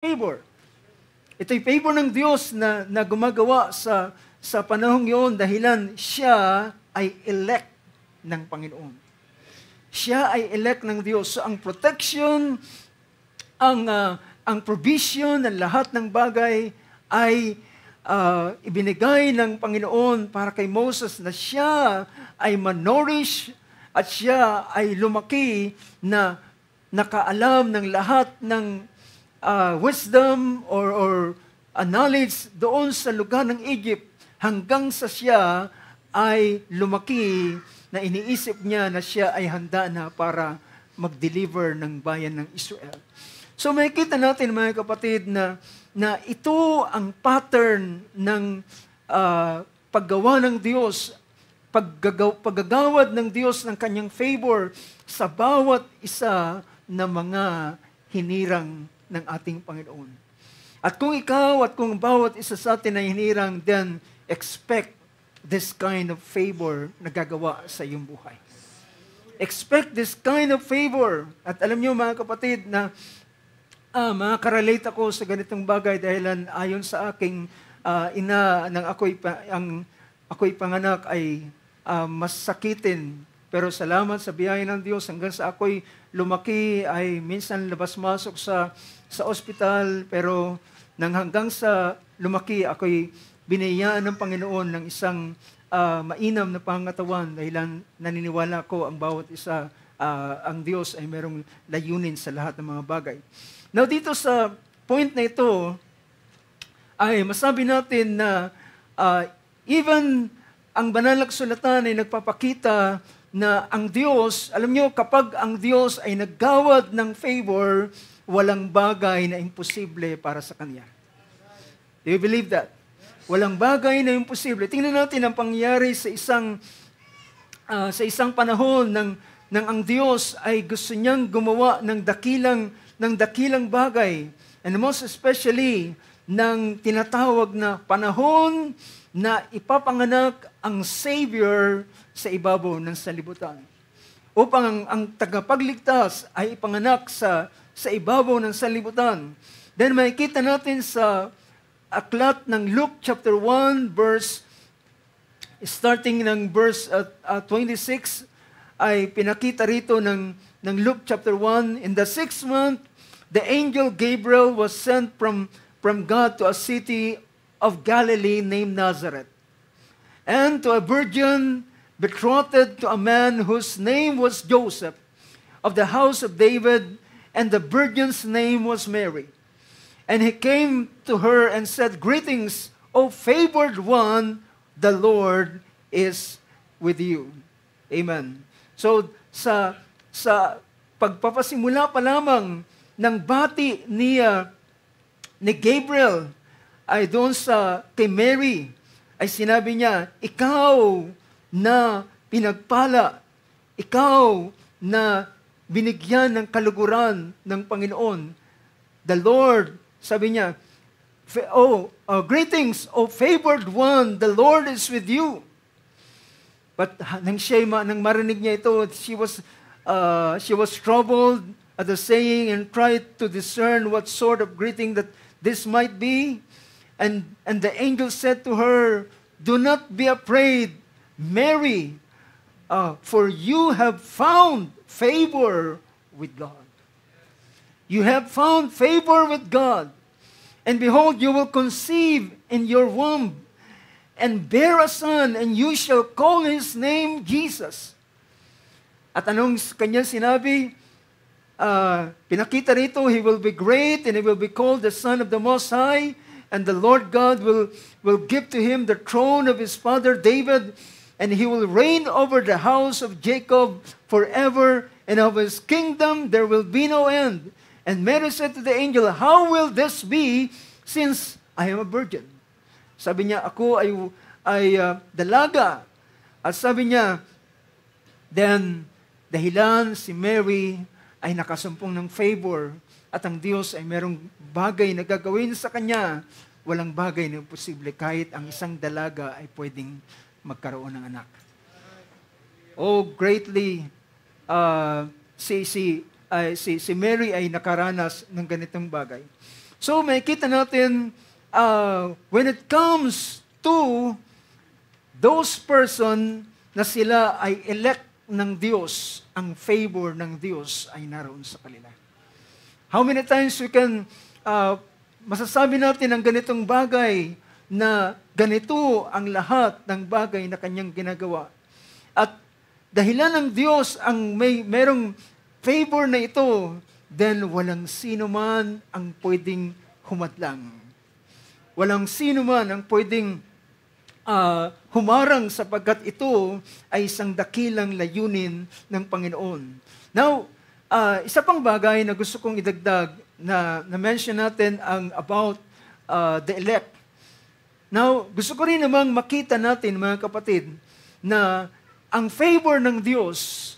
favor. Ito'y favor ng Diyos na gumagawa sa panahong yun dahilan siya ay elect ng Panginoon. Siya ay elect ng Diyos. So ang protection, ang provision ng lahat ng bagay ay ibinigay ng Panginoon para kay Moses na siya ay manorish at siya ay lumaki na nakaalam ng lahat ng wisdom or knowledge doon sa lugar ng Egypt hanggang sa siya ay lumaki na iniisip niya na siya ay handa na para mag-deliver ng bayan ng Israel. So makikita natin mga kapatid na ito ang pattern ng paggawa ng Diyos, paggagawad ng Diyos ng kanyang favor sa bawat isa na mga hinirang ng ating Panginoon. At kung ikaw at kung bawat isa sa atin ay hinirang, then expect this kind of favor na gagawa sa iyong buhay. Expect this kind of favor. At alam niyo mga kapatid na makaka-relate ako sa ganitong bagay dahil ayon sa aking ina nang ako'y panganak ay mas sakitin. Pero salamat sa biyaya ng Diyos hanggang sa ako'y lumaki ay minsan labas-masok sa ospital, pero nang hanggang sa lumaki ako'y binayaan ng Panginoon ng isang mainam na pangatawan dahil naniniwala ko ang bawat isa, ang Diyos ay merong layunin sa lahat ng mga bagay. Now dito sa point na ito, ay masabi natin na even ang banal na kasulatan ay nagpapakita na ang Diyos, alam nyo, kapag ang Diyos ay naggawad ng favor, walang bagay na imposible para sa Kanya. Do you believe that? Walang bagay na imposible. Tingnan natin ang pangyayari sa isang panahon ng ang Diyos ay gusto niyang gumawa ng dakilang bagay. And most especially, ng tinatawag na panahon na ipapanganak ang Savior sa ibabaw ng sanlibutan. Upang ang tagapagligtas ay ipanganak sa ibabaw ng sanlibutan. Then makikita natin sa aklat ng Luke chapter 1 starting ng verse 26 ay pinakita rito ng Luke chapter 1. In the 6th month, the angel Gabriel was sent from God to a city of Galilee named Nazareth, and to a virgin betrothed to a man whose name was Joseph, of the house of David, and the virgin's name was Mary. And he came to her and said, "Greetings, O favored one, the Lord is with you." Amen. So, sa pagpapasimula pa lamang ng bati ni Gabriel ay doon kay Mary, ay sinabi niya, ikaw na pinagpala, ikaw na binigyan ng kaluguran ng Panginoon. The Lord, sabi niya, greetings, O favored one, the Lord is with you. But nang marinig niya ito, she was troubled at the saying and tried to discern what sort of greeting that this might be. And the angel said to her, "Do not be afraid, Mary, for you have found favor with God." You have found favor with God. And behold, you will conceive in your womb and bear a son, and you shall call his name Jesus. At anong kanya sinabi? Pinakita rito, he will be great and he will be called the Son of the Most High, and the Lord God will give to him the throne of his father David, and he will reign over the house of Jacob forever, and of his kingdom there will be no end. And Mary said to the angel, "How will this be, since I am a virgin?" Sabi niya, ako ay dalaga. At sabi niya, then, dahilan si Mary ay nakasumpong ng favor at ang Diyos ay merong bagay na gagawin sa kanya, walang bagay na imposible kahit ang isang dalaga ay pwedeng magkaroon ng anak. Oh, greatly, si Mary ay nakaranas ng ganitong bagay. So makita natin, when it comes to those person na sila ay elect ng Diyos, ang favor ng Diyos ay naroon sa kanila. How many times we can masasabi natin ang ganitong bagay na ganito ang lahat ng bagay na kanyang ginagawa. At dahilan ng Diyos ang merong favor na ito, then walang sino man ang pwedeng humadlang. Walang sino man ang pwedeng humarang sapagkat ito ay isang dakilang layunin ng Panginoon. Now, isa pang bagay na gusto kong idagdag na mention natin ang about the elect. Now, gusto ko rin namang makita natin, mga kapatid, na ang favor ng Diyos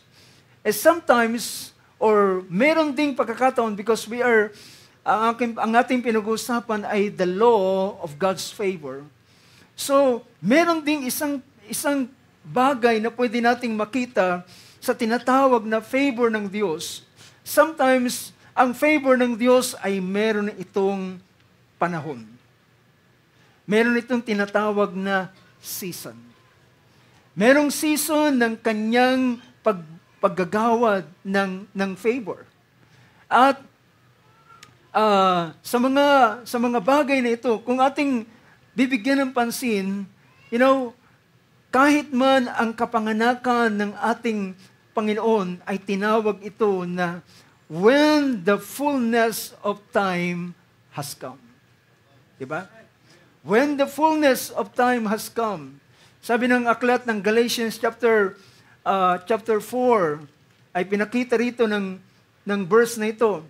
is sometimes or meron ding pagkakataon because we are ang ating pinag-uusapan ay the law of God's favor. So, meron ding isang bagay na pwede nating makita sa tinatawag na favor ng Diyos. Sometimes, ang favor ng Diyos ay meron itong panahon. Meron itong tinatawag na season. Merong season ng kanyang paggagawad ng favor. At sa mga bagay na ito, kung ating bibigyan ng pansin, kahit man ang kapanganakan ng ating Panginoon ay tinawag ito na when the fullness of time has come. Diba? When the fullness of time has come. Sabi ng aklat ng Galatians chapter 4, ay pinakita rito ng verse na ito.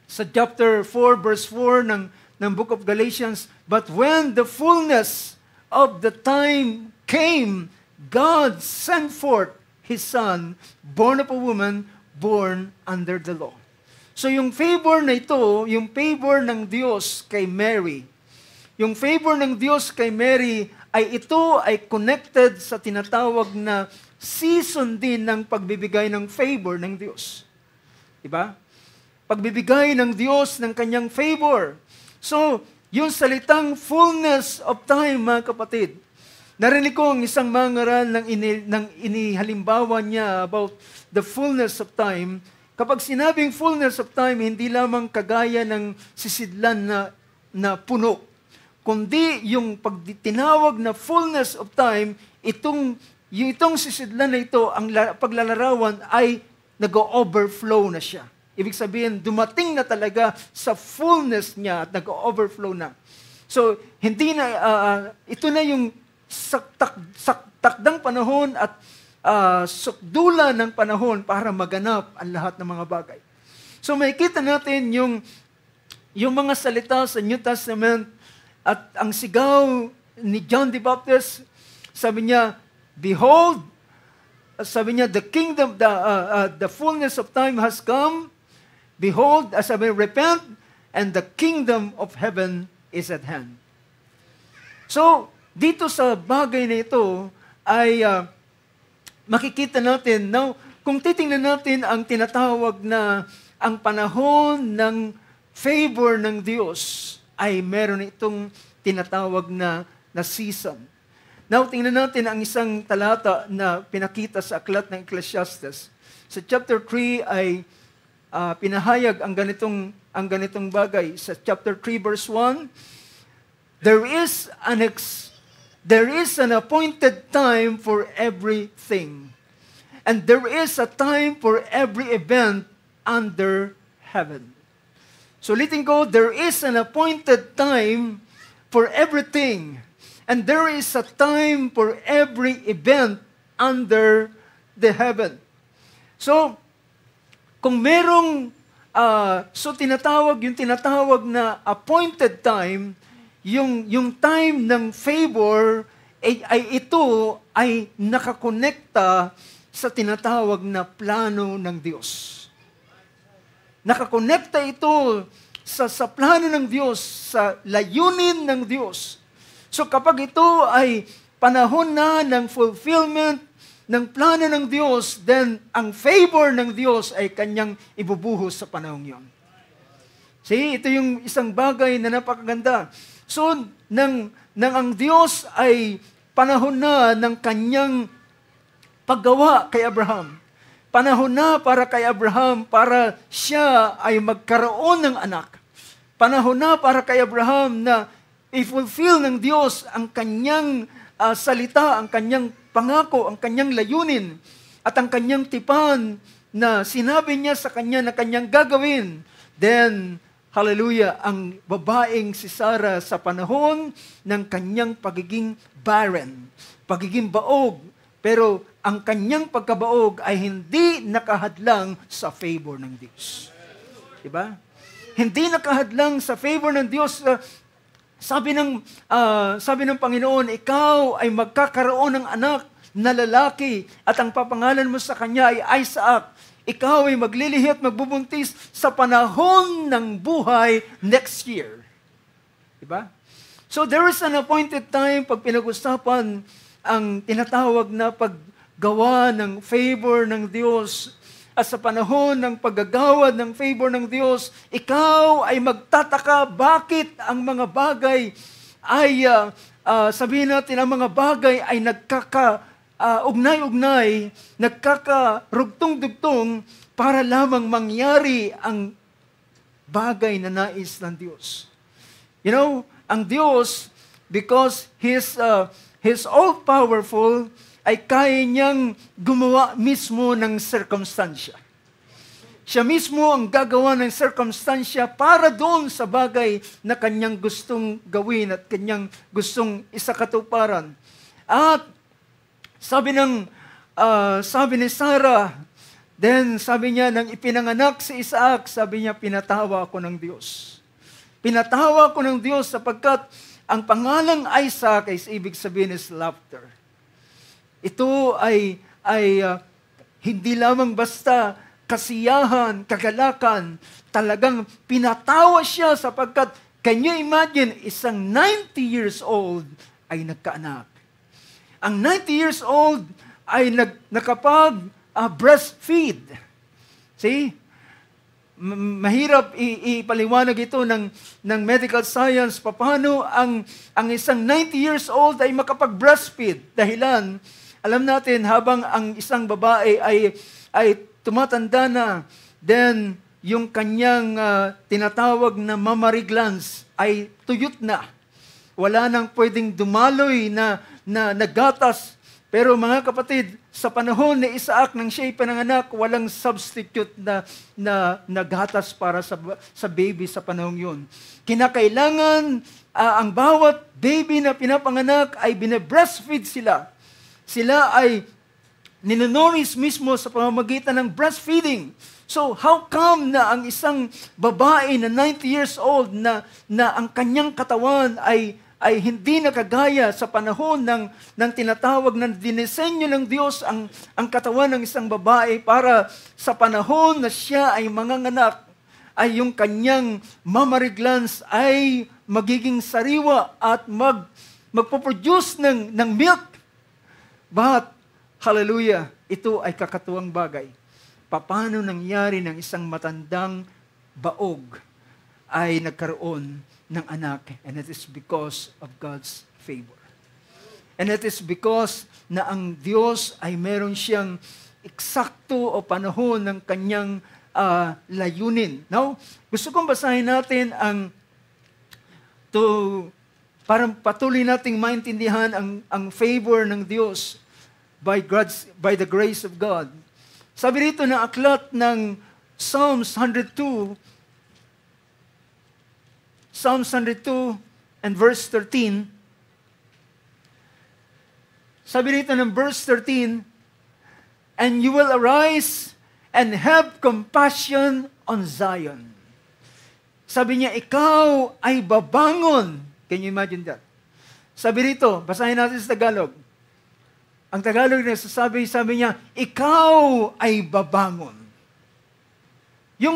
Sa chapter 4, verse 4 ng book of Galatians, but when the fullness of the time came, God sent forth His Son, born of a woman, born under the law. So yung favor na ito, yung favor ng Diyos kay Mary, yung favor ng Diyos kay Mary, ito ay connected sa tinatawag na season din ng pagbibigay ng favor ng Diyos. Diba? Pagbibigay ng Diyos ng kanyang favor. So, yung salitang fullness of time, mga kapatid, narinig ko ang isang mangaral ng inihalimbawa niya about the fullness of time. Kapag sinabing fullness of time, hindi lamang kagaya ng sisidlan na puno, kundi yung pagtinawag na fullness of time, itong sisidlan na ito, ang paglalarawan ay nag-overflow na siya. Ibig sabihin, dumating na talaga sa fullness niya at nag-overflow na. So, hindi na, ito na yung takdang panahon at sukdulan ng panahon para maganap ang lahat ng mga bagay. So, makikita natin yung mga salita sa New Testament at ang sigaw ni John the Baptist, sabi niya, behold, sabi niya, the kingdom, the fullness of time has come. Behold, sabi, repent, and the kingdom of heaven is at hand. So, dito sa bagay na ito, ay makikita natin, now, kung titingnan natin ang tinatawag na ang panahon ng favor ng Diyos, ay meron itong tinatawag na season. Now, tingnan natin ang isang talata na pinakita sa aklat ng Ecclesiastes. Sa chapter 3 ay pinahayag ang ganitong bagay. Sa chapter 3 verse 1, there is an appointed time for everything. And there is a time for every event under heaven. So ulitin ko, there is an appointed time for everything. And there is a time for every event under the heaven. So, kung merong, tinatawag na appointed time, yung time ng favor, ito ay nakakonekta sa tinatawag na plano ng Diyos. Nakakonekta ito sa plano ng Diyos, sa layunin ng Diyos. So kapag ito ay panahon na ng fulfillment ng plano ng Diyos, then ang favor ng Diyos ay kanyang ibubuhos sa panahong yon. See, ito yung isang bagay na napakaganda. So, nang ang Diyos ay panahon na ng kanyang paggawa kay Abraham. Panahon na para kay Abraham para siya ay magkaroon ng anak. Panahon na para kay Abraham na i-fulfill ng Diyos ang kanyang salita, ang kanyang pangako, ang kanyang layunin, at ang kanyang tipan na sinabi niya sa kanya na kanyang gagawin. Then, hallelujah, ang babaeng si Sarah sa panahon ng kanyang pagiging barren, pagiging baog, pero ang kanyang pagkabaog ay hindi nakahadlang sa favor ng Diyos. Diba? Hindi nakahadlang sa favor ng Diyos. Sabi ng Panginoon, ikaw ay magkakaroon ng anak na lalaki at ang papangalan mo sa kanya ay Isaac. Ikaw ay maglilihi at magbubuntis sa panahon ng buhay next year. Diba? So there is an appointed time pag pinag-usapan ang tinatawag na paggawa ng favor ng Diyos. At sa panahon ng paggagawad ng favor ng Diyos, ikaw ay magtataka bakit ang mga bagay ay, sabihin natin, ang mga bagay ay ugnay-ugnay, nagkakarugtong-dugtong para lamang mangyari ang bagay na nais ng Diyos. You know, ang Diyos, because He's all-powerful, ay kaya niyang gumawa mismo ng circumstansya. Siya mismo ang gagawa ng circumstansya para doon sa bagay na kanyang gustong gawin at kanyang gustong isakatuparan. At sabi ni Sarah, then sabi niya, nang ipinanganak si Isaac, sabi niya, pinatawa ako ng Diyos. Pinatawa ako ng Diyos sapagkat ang pangalang Isaac ay ibig sabihin is laughter. Ito ay hindi lamang basta kasiyahan, kagalakan, talagang pinatawa siya sapagkat, can you imagine, isang 90 years old ay nagkaanak. Ang 90 years old ay nakapag-breastfeed. See? Mahirap ipaliwanag ito ng medical science, paano ang isang 90 years old ay makapag-breastfeed. Dahilan, alam natin, habang ang isang babae ay tumatanda na, then yung kanyang tinatawag na mammary glands ay tuyot na. Wala nang pwedeng dumaloy na gatas. Pero mga kapatid, sa panahon ni Isaac nang siya'y pinanganak, walang substitute na gatas para sa baby sa panahon yun. Kinakailangan ang bawat baby na pinapanganak ay binebreastfeed sila. Sila ay ninunourish mismo sa pamamagitan ng breastfeeding. So, how come na ang isang babae na 90 years old na ang kanyang katawan ay hindi nakagaya sa panahon ng tinatawag ng dinisenyo ng Diyos ang katawan ng isang babae para sa panahon na siya ay manganganak, ay yung kanyang mammary glands ay magiging sariwa at magpo-produce ng milk. But, hallelujah, ito ay kakatuwang bagay. Paano nangyari ng isang matandang baog ay nagkaroon ng anak? And it is because of God's favor. And it is because na ang Diyos ay meron siyang eksakto o panahon ng kanyang layunin. Now, gusto kong basahin natin para patuloy nating maintindihan ang favor ng Diyos by the grace of God. Sabi rito na aklat ng Psalms 102 and verse 13. Sabi rito ng verse 13, and you will arise and have compassion on Zion. Sabi niya, ikaw ay babangon. Can you imagine that? Sabi rito, basahin natin sa Tagalog. Ang Tagalog na sabi niya, ikaw ay babangon. Yung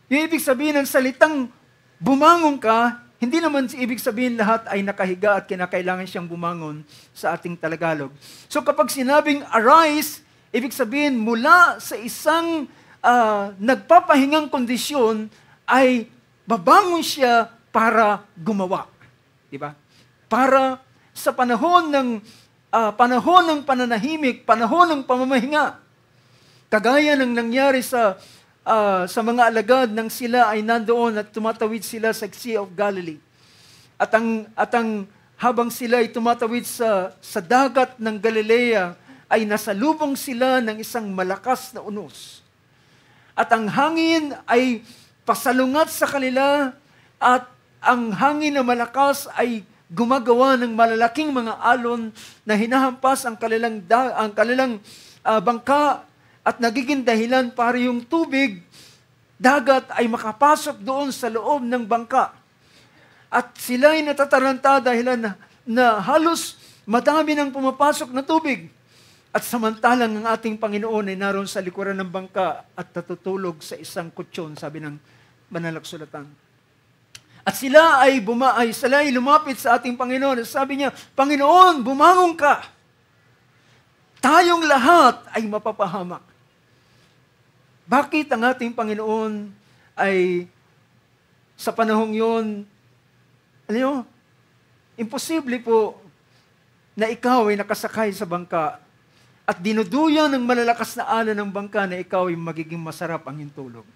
ibig sabihin ng salitang bumangon ka, hindi naman ibig sabihin lahat ay nakahiga at kinakailangan siyang bumangon sa ating Tagalog. So kapag sinabing arise, ibig sabihin mula sa isang nagpapahingang kondisyon ay babangon siya para gumawa. Di ba? Para sa panahon ng pananahimik, panahon ng pamamahinga. Kagaya ng nangyari sa mga alagad nang sila ay nandoon at tumatawid sila sa Sea of Galilee. At habang sila ay tumatawid sa dagat ng Galilea, ay nasalubong sila ng isang malakas na unos. At ang hangin ay pasalungat sa kanila, at ang hangin na malakas ay gumagawa ng malalaking mga alon na hinahampas ang kanilang bangka, at nagiging dahilan para yung tubig, dagat ay makapasok doon sa loob ng bangka. At sila ay natataranta dahilan na halos madami nang pumapasok na tubig. At samantalang ang ating Panginoon ay naroon sa likuran ng bangka at natutulog sa isang kutsyon, sabi ng banal na kasulatan. At sila ay lumapit sa ating Panginoon at sabi niya, Panginoon, bumangon ka. Tayong lahat ay mapapahamak. Bakit ang ating Panginoon ay sa panahong yun, alam niyo, imposible po na ikaw ay nakasakay sa bangka at dinuduyan ng malalakas na alon ng bangka na ikaw ay magiging masarap ang iyong tulog.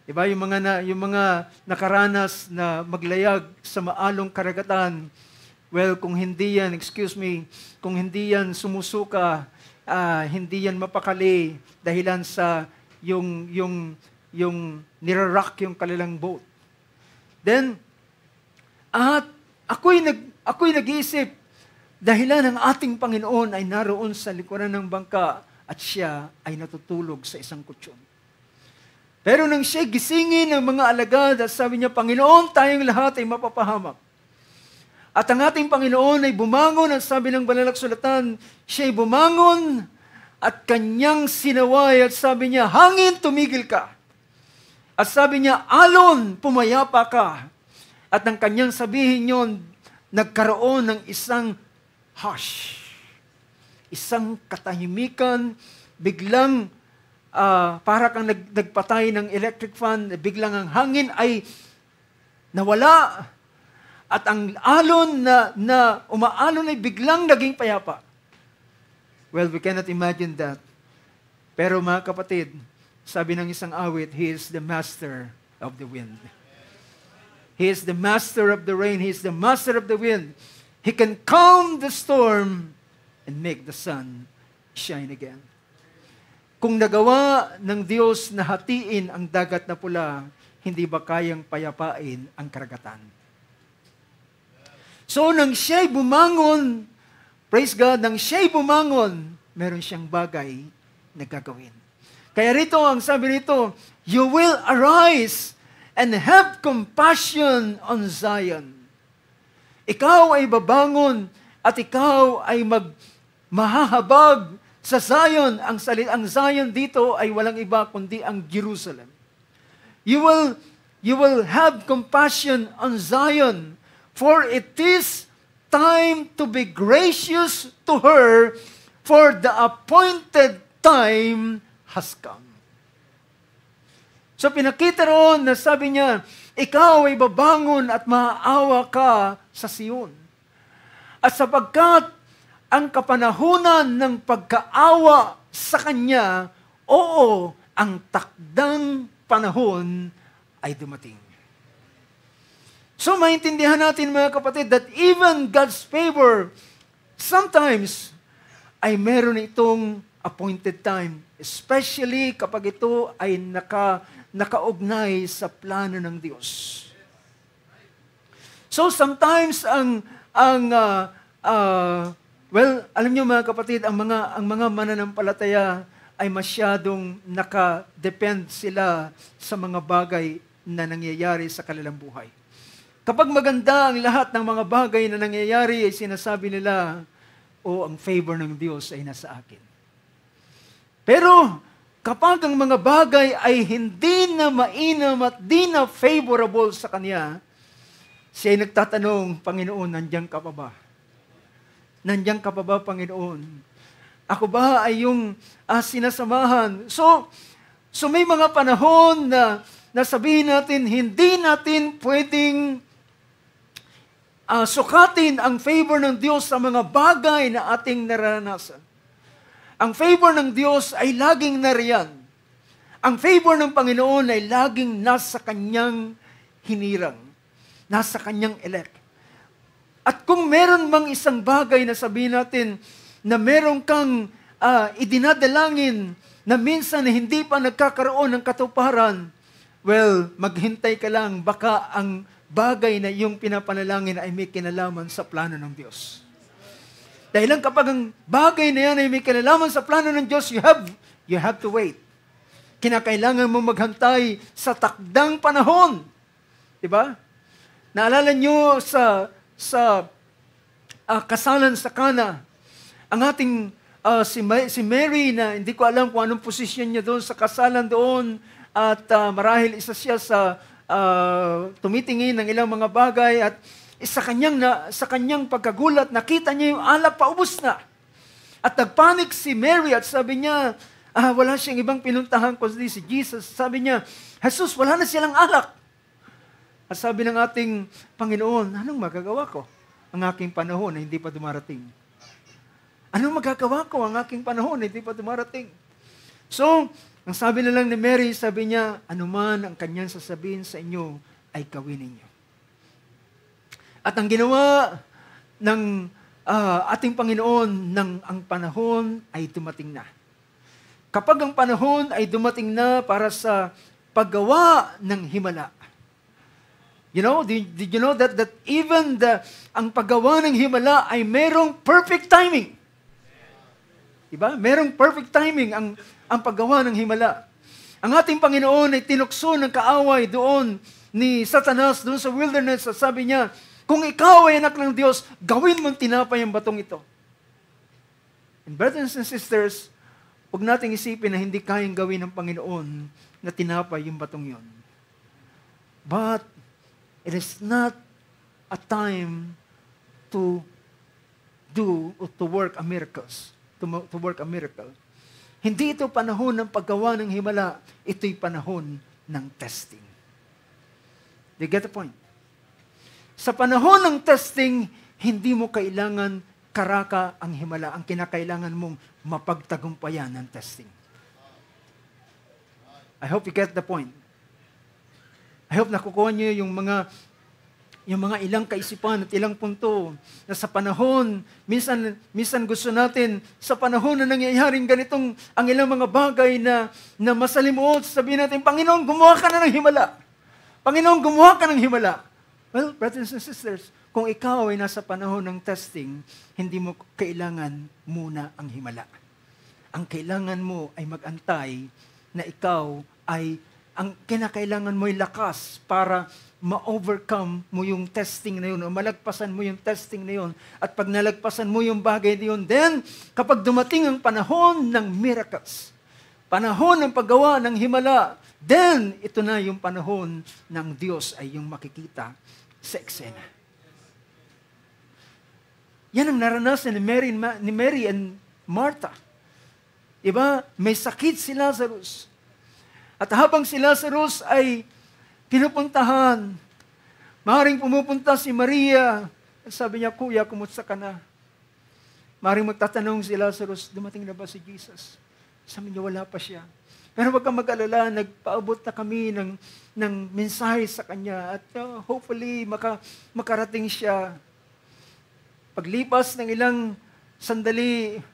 Diba? Yung mga nakaranas na maglayag sa maalong karagatan, well, kung hindi yan sumusuka, hindi yan mapakali dahilan sa yung nirarock yung kanilang boat. Then, at ako'y nag-iisip, dahilan ng ating Panginoon ay naroon sa likuran ng bangka at siya ay natutulog sa isang kutsyon. Pero nang siya gisingin ng mga alagad at sabi niya, Panginoon, tayong lahat ay mapapahamak. At ang ating Panginoon ay bumangon at sabi ng banal na kasulatan, siya ay bumangon at kanyang sinaway at sabi niya, hangin, tumigil ka. At sabi niya, alon, pumayapa ka. At ang kanyang sabihin yon, nagkaroon ng isang hush. Isang katahimikan, biglang para kang nagpatay ng electric fan, biglang ang hangin ay nawala. At ang alon na umaalon ay biglang naging payapa. Well, we cannot imagine that. Pero mga kapatid, sabi ng isang awit, He is the master of the wind. He is the master of the rain. He is the master of the wind. He can calm the storm and make the sun shine again. Kung nagawa ng Diyos na hatiin ang dagat na pula, hindi ba kayang payapain ang karagatan? So, nang siya'y bumangon, praise God, nang siya'y bumangon, meron siyang bagay na gagawin. Kaya rito, ang sabi rito, you will arise and have compassion on Zion. Ikaw ay babangon at ikaw ay mahahabag sa Zion. Ang Zion dito ay walang iba kundi ang Jerusalem. You will have compassion on Zion, for it is time to be gracious to her, for the appointed time has come. So pinakita roon na sabi niya, ikaw ay babangon at maaawa ka sa Sion. At sapagkat ang kapanahunan ng pagkaawa sa Kanya, oo, ang takdang panahon ay dumating. So maintindihan natin mga kapatid that even God's favor sometimes ay meron itong appointed time, especially kapag ito ay nakaugnay sa plano ng Diyos. So sometimes alam niyo mga kapatid, ang mga mananampalataya ay masyadong nakadepend sila sa mga bagay na nangyayari sa kanilang buhay. Kapag maganda ang lahat ng mga bagay na nangyayari, ay sinasabi nila, ang favor ng Diyos ay nasa akin. Pero kapag ang mga bagay ay hindi na mainam at di na favorable sa Kanya, siya ay nagtatanong, Panginoon, nandiyan ka pa ba? Nandiyan ka pa ba, Panginoon? Ako ba ay yung sinasamahan? So may mga panahon na sabihin natin, hindi natin pwedeng sukatin ang favor ng Diyos sa mga bagay na ating naranasan. Ang favor ng Diyos ay laging nariyan. Ang favor ng Panginoon ay laging nasa Kanyang hinirang, nasa Kanyang elect. At kung meron mang isang bagay na sabihin natin na meron kang idinadalangin na minsan hindi pa nagkakaroon ng katuparan, well, maghintay ka lang, baka ang bagay na iyong pinapanalangin ay may kinalaman sa plano ng Diyos. Dahil lang kapag ang bagay na yan ay may kinalaman sa plano ng Diyos, you have to wait. Kinakailangan mo maghantay sa takdang panahon. Diba? Naalala nyo sa kasalan sa Cana, ang ating si Mary na hindi ko alam kung anong posisyon niya doon sa kasalan doon at marahil isa siya sa tumitingin ng ilang mga bagay at sa kanyang pagkagulat, nakita niya yung alak paubos na. At nagpanik si Mary at sabi niya, wala siyang ibang pinuntahan kundi si Jesus. Sabi niya, Jesus, wala na silang alak. At sabi ng ating Panginoon, anong magagawa ko? Ang aking panahon na hindi pa dumarating. Anong magagawa ko ang aking panahon na hindi pa dumarating? So, ang sabi na lang ni Mary, sabi niya, anuman ang kanyang sasabihin sa inyo, ay gawin ninyo. At ang ginawa ng ating Panginoon nang ang panahon ay dumating na. Kapag ang panahon ay dumating na para sa paggawa ng himala, did you know that even ang paggawa ng himala ay merong perfect timing? Diba? Merong perfect timing ang paggawa ng himala. Ang ating Panginoon ay tinukso ng kaaway doon ni Satanas doon sa wilderness at sabi niya, kung ikaw ay anak ng Diyos, gawin mong tinapay ang batong ito. And brothers and sisters, huwag nating isipin na hindi kayang gawin ng Panginoon na tinapay yung batong yon. But it is not a time to do or to work a miracles. To work a miracle. Hindi ito panahon ng paggawa ng himala, ito'y panahon ng testing. Do you get the point? Sa panahon ng testing, hindi mo kailangan karaka ang himala. Ang kinakailangan mong mapagtagumpayan ng testing. I hope you get the point. I hope nakukuha niyo yung mga ilang kaisipan at ilang punto na sa panahon, minsan gusto natin, sa panahon na nangyayaring ganitong ang ilang mga bagay na masalimuot, sabihin natin, Panginoon, gumawa ka na ng himala. Panginoon, gumawa ka ng himala. Well, brothers and sisters, kung ikaw ay nasa panahon ng testing, hindi mo kailangan muna ang himala. Ang kailangan mo ay mag-antay na ikaw ay, ang kinakailangan mo ay lakas para ma-overcome mo yung testing na yun, o malagpasan mo yung testing na yun. At pag nalagpasan mo yung bagay na yun, then, kapag dumating ang panahon ng miracles, panahon ng paggawa ng himala, then, ito na yung panahon ng Diyos ay yung makikita sa eksena. Yan ang naranasan ni Mary and Martha. Diba? May sakit si Lazarus. At habang si Lazarus ay pinupuntahan, maaaring pumupunta si Maria. Sabi niya, Kuya, kumusta ka na? Maaaring magtatanong si Lazarus, dumating na ba si Jesus? Sabi niya, wala pa siya. Pero wag kang mag-alala, nagpaabot na kami ng mensahe sa kanya at hopefully makarating siya. Paglipas ng ilang sandali,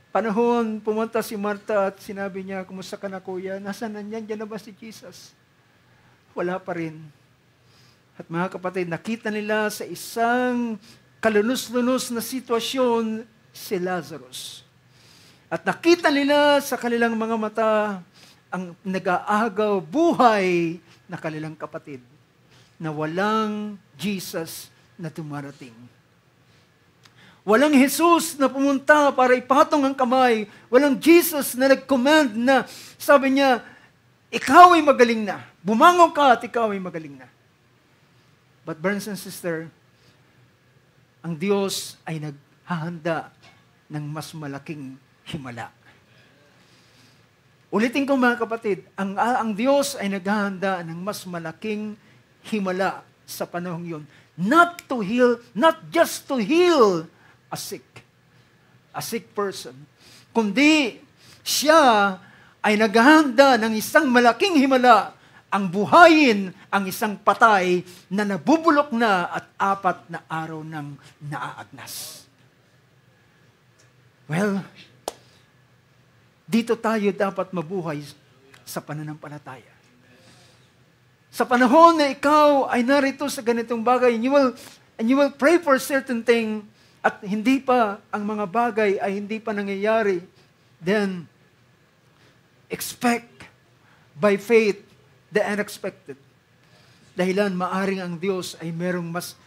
panahon, pumunta si Martha at sinabi niya, kumusta ka na kuya? Nasaan nandiyan? Diyan na ba si Jesus? Wala pa rin. At mga kapatid, nakita nila sa isang kalunos-lunos na sitwasyon si Lazarus. At nakita nila sa kanilang mga mata ang nag-aagaw buhay na kanilang kapatid na walang Jesus na dumarating. Walang Jesus na pumunta para ipatong ang kamay. Walang Jesus na nag-command na sabi niya, ikaw ay magaling na. Bumangon ka at ikaw ay magaling na. But brothers and sisters, ang Diyos ay naghahanda ng mas malaking himala. Ulitin ko mga kapatid, ang Diyos ay naghahanda ng mas malaking himala sa panahong yun. Not just to heal a sick person, kundi siya ay naghahanda ng isang malaking himala ang buhayin ang isang patay na nabubulok na at 4 na araw nang naaagnas. Well, dito tayo dapat mabuhay sa pananampalataya. Sa panahon na ikaw ay narito sa ganitong bagay, and you will pray for certain thing, at hindi pa, ang mga bagay ay hindi pa nangyayari, then, expect by faith the unexpected. Dahilan, maaring ang Diyos ay merong mas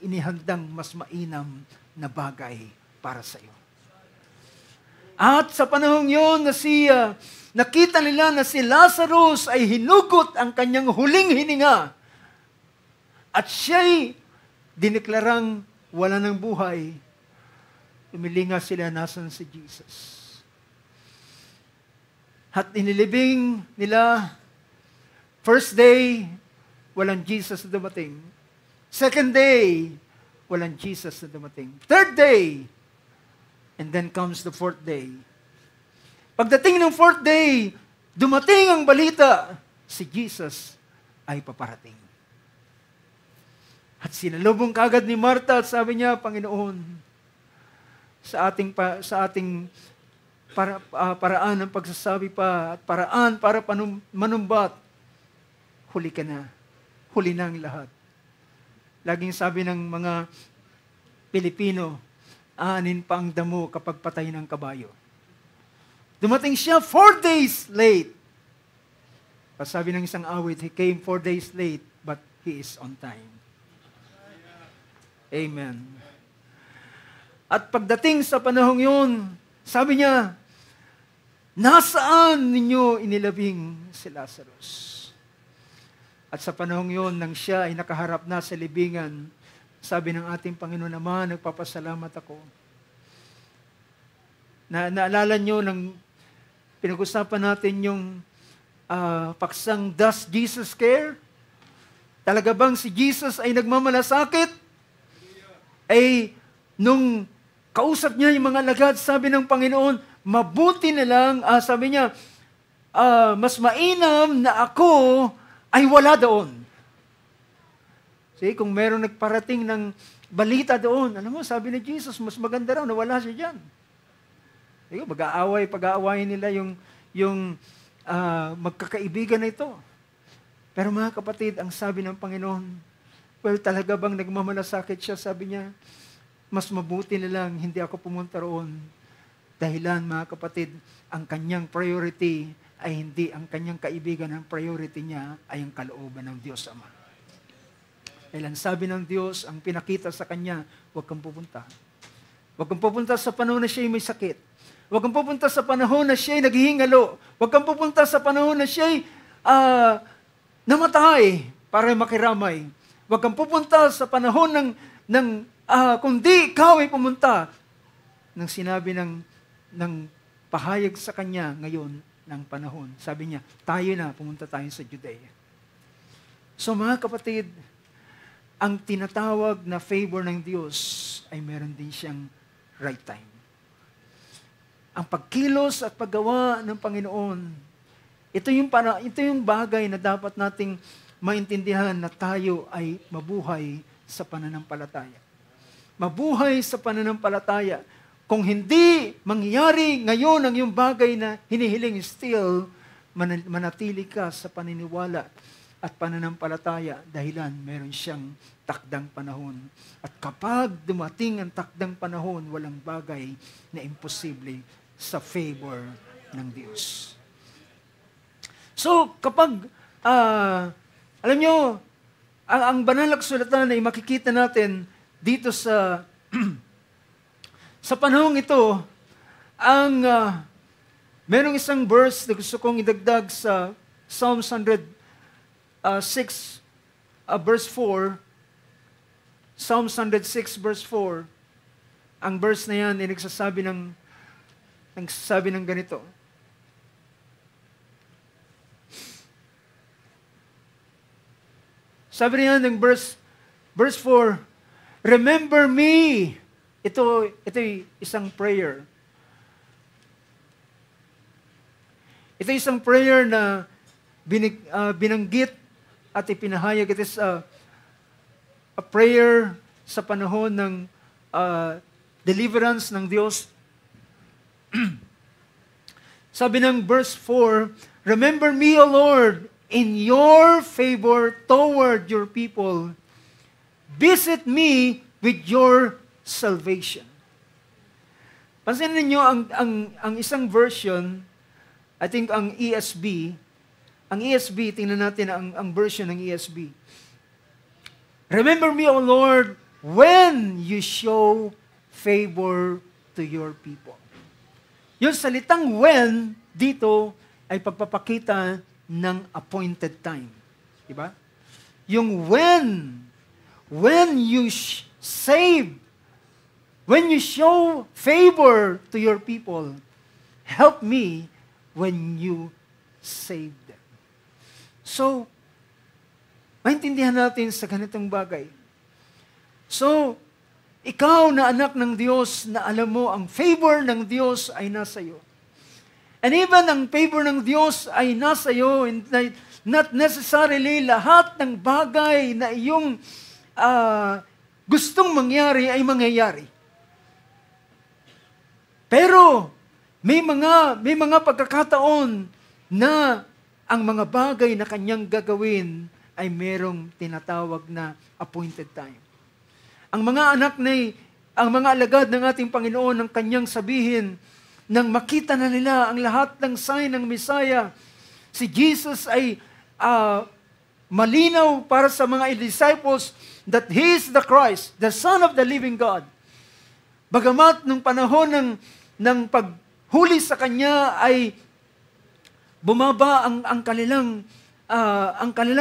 inihandang, mas mainam na bagay para sa iyo. At sa panahong yun nakita nila na si Lazarus ay hinugot ang kanyang huling hininga. At siya'y dineklarang wala ng buhay. Tumilinga sila, nasan si Jesus? At inilibing nila, first day, walang Jesus na dumating. Second day, walang Jesus na dumating. Third day, and then comes the fourth day. Pagdating ng fourth day, dumating ang balita, si Jesus ay paparating. At sinalubong kagad ni Martha at sabi niya, Panginoon, sa ating paraan ng pagsasabi pa at paraan para manumbat, huli ka na. Huli na ang lahat. Laging sabi ng mga Pilipino, aanin pa ang damo kapag patay ng kabayo. Dumating siya 4 days late. Sabi ng isang awit, he came 4 days late, but he is on time. Amen. At pagdating sa panahong yun, sabi niya, nasaan ninyo inilabing si Lazarus? At sa panahong yun, nang siya ay nakaharap na sa libingan, sabi ng ating Panginoon naman, nagpapasalamat ako. Naalala nyo nang pinag-usapan natin yung paksang, does Jesus care? Talaga bang si Jesus ay nagmamalasakit? Ay, nung kausap niya yung mga alagad, sabi ng Panginoon, mabuti na lang, sabi niya, mas mainam na ako ay wala doon. See, kung meron nagparating ng balita doon, alam mo, sabi ni Jesus, mas maganda raw na wala siya dyan. Pag-aawayin nila yung magkakaibigan na ito. Pero mga kapatid, ang sabi ng Panginoon, well, talaga bang nagmamalasakit siya? Sabi niya, mas mabuti na lang hindi ako pumunta roon. Dahilan, mga kapatid, ang kanyang priority ay hindi ang kanyang kaibigan. Ang priority niya ay ang kalooban ng Diyos Ama. Dahil ang sabi ng Diyos, ang pinakita sa kanya, huwag kang pupunta. Huwag kang pupunta sa panahon na siya'y may sakit. Huwag kang pupunta sa panahon na siya'y naghihingalo. Huwag kang pupunta sa panahon na siya'y namatay para makiramay. Huwag kang pupunta sa panahon kundi ikaw ay pumunta nang sinabi ng pahayag sa kanya ngayon ng panahon. Sabi niya, pumunta tayo sa Judea. So mga kapatid, ang tinatawag na favor ng Diyos ay meron din siyang right time. Ang pagkilos at paggawa ng Panginoon, ito yung bagay na dapat nating maintindihan na tayo ay mabuhay sa pananampalataya. Mabuhay sa pananampalataya. Kung hindi mangyayari ngayon ang yung bagay na hinihiling, still, manatili ka sa paniniwala at pananampalataya dahilan meron siyang takdang panahon. At kapag dumating ang takdang panahon, walang bagay na imposible sa favor ng Diyos. So, kapag, alam nyo, ang banal na kasulatan ay makikita natin dito sa sa panahong ito, merong isang verse na gusto kong idagdag sa Psalms 106, verse 4, Psalm 106, verse 4, ang verse na yan ay nagsasabi ng ganito. Sabi niya ng verse 4, remember me. Ito isang prayer. Ito isang prayer na binanggit at ipinahayag. It is a prayer sa panahon ng deliverance ng Diyos. Sabi ng verse 4, remember me, O Lord, in your favor toward your people. Visit me with your salvation. Pansinin niyo ang isang version, I think ang ESV, tingnan natin ang version ng ESV. Remember me, O Lord, when you show favor to your people. Yung salitang when dito ay pagpapakita ng appointed time. Diba? Yung when you save, when you show favor to your people, help me when you save them. So, maintindihan natin sa ganitong bagay. So, ikaw na anak ng Diyos, na alam mo ang favor ng Diyos ay nasa iyo. And even ang favor ng Diyos ay nasa iyo, not necessarily lahat ng bagay na iyong gustong mangyari ay mangyayari. Pero may mga pagkakataon na ang mga bagay na kanyang gagawin ay merong tinatawag na appointed time. Ang mga ang mga alagad ng ating Panginoon ang kanyang sabihin nang makita na nila ang lahat ng sign ng Messiah. Si Jesus ay malinaw para sa mga disciples that He is the Christ, the Son of the living God. Bagamat nung panahon ng paghuli sa Kanya ay bumaba ang kanilang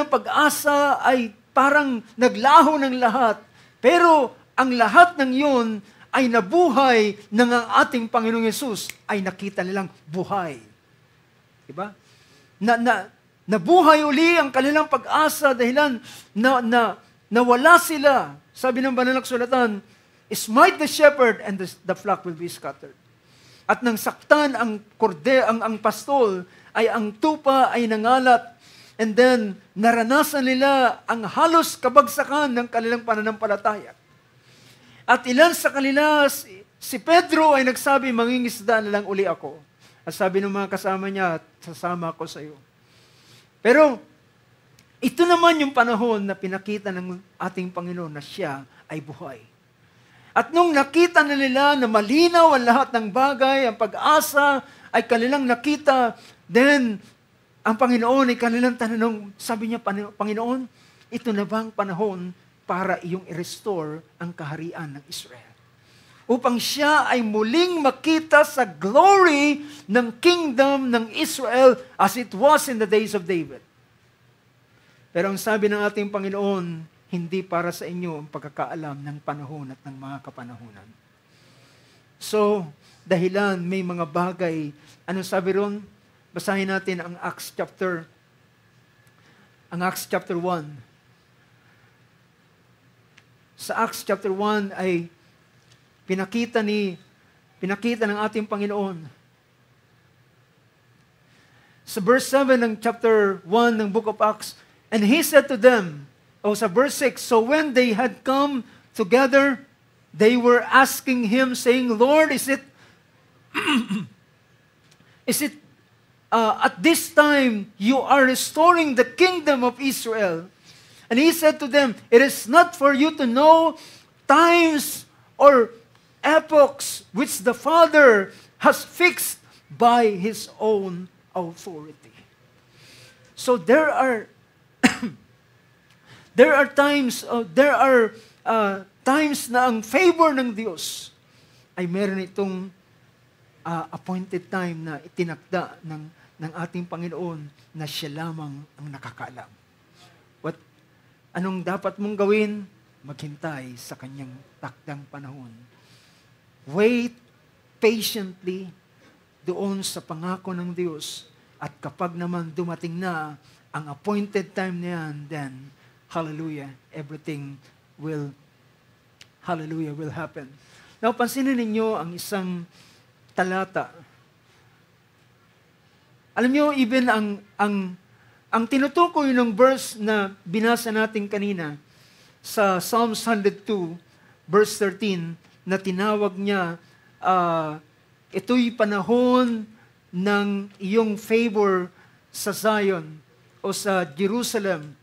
pag-asa ay parang naglaho ng lahat. Pero ang lahat ng yun ay nabuhay ng ang ating Panginoong Yesus ay nakita nilang buhay. Diba? Nabuhay uli ang kanilang pag-asa dahilan nawala sila. Sabi ng banal na kasulatan, smite the shepherd and the flock will be scattered. At nang saktan ang pastol, ay ang tupa ay nangalat. And then, naranasan nila ang halos kabagsakan ng kanilang pananampalataya. At ilan sa kanila, si Pedro ay nagsabi, mangingisda na lang uli ako. At sabi ng mga kasama niya, sasama ako sa iyo. Pero, ito naman yung panahon na pinakita ng ating Panginoon na siya ay buhay. At nung nakita na nila na malinaw ang lahat ng bagay, ang pag-asa ay kanilang nakita, then, ang Panginoon ay kanilang tanong, sabi niya, Panginoon, ito na bang panahon para iyong i-restore ang kaharian ng Israel? Upang siya ay muling makita sa glory ng kingdom ng Israel as it was in the days of David. Pero ang sabi ng ating Panginoon, hindi para sa inyo ang pagkakaalam ng panahon at ng mga kapanahunan. So, dahilan may mga bagay, ano sabi ron? Basahin natin ang Acts chapter 1. Sa Acts chapter 1 ay pinakita ng ating Panginoon. Sa verse 7 ng chapter 1 ng book of Acts, and He said to them, sa verse 6, so when they had come together, they were asking Him, saying, Lord, is it at this time you are restoring the kingdom of Israel? And He said to them, it is not for you to know times or epochs which the Father has fixed by His own authority. So there are times na ang favor ng Diyos ay meron itong appointed time na itinakda ng ating Panginoon na siya lamang ang nakakaalam. Anong dapat mong gawin? Maghintay sa kanyang takdang panahon. Wait patiently doon sa pangako ng Diyos. At kapag naman dumating na ang appointed time na yan, then hallelujah, everything will, hallelujah, will happen. Now, pansinin ninyo ang isang talata. Alam niyo, even ang tinutukoy ng verse na binasa natin kanina sa Psalms 102, verse 13, na tinawag niya, ito'y panahon ng iyong favor sa Zion o sa Jerusalem.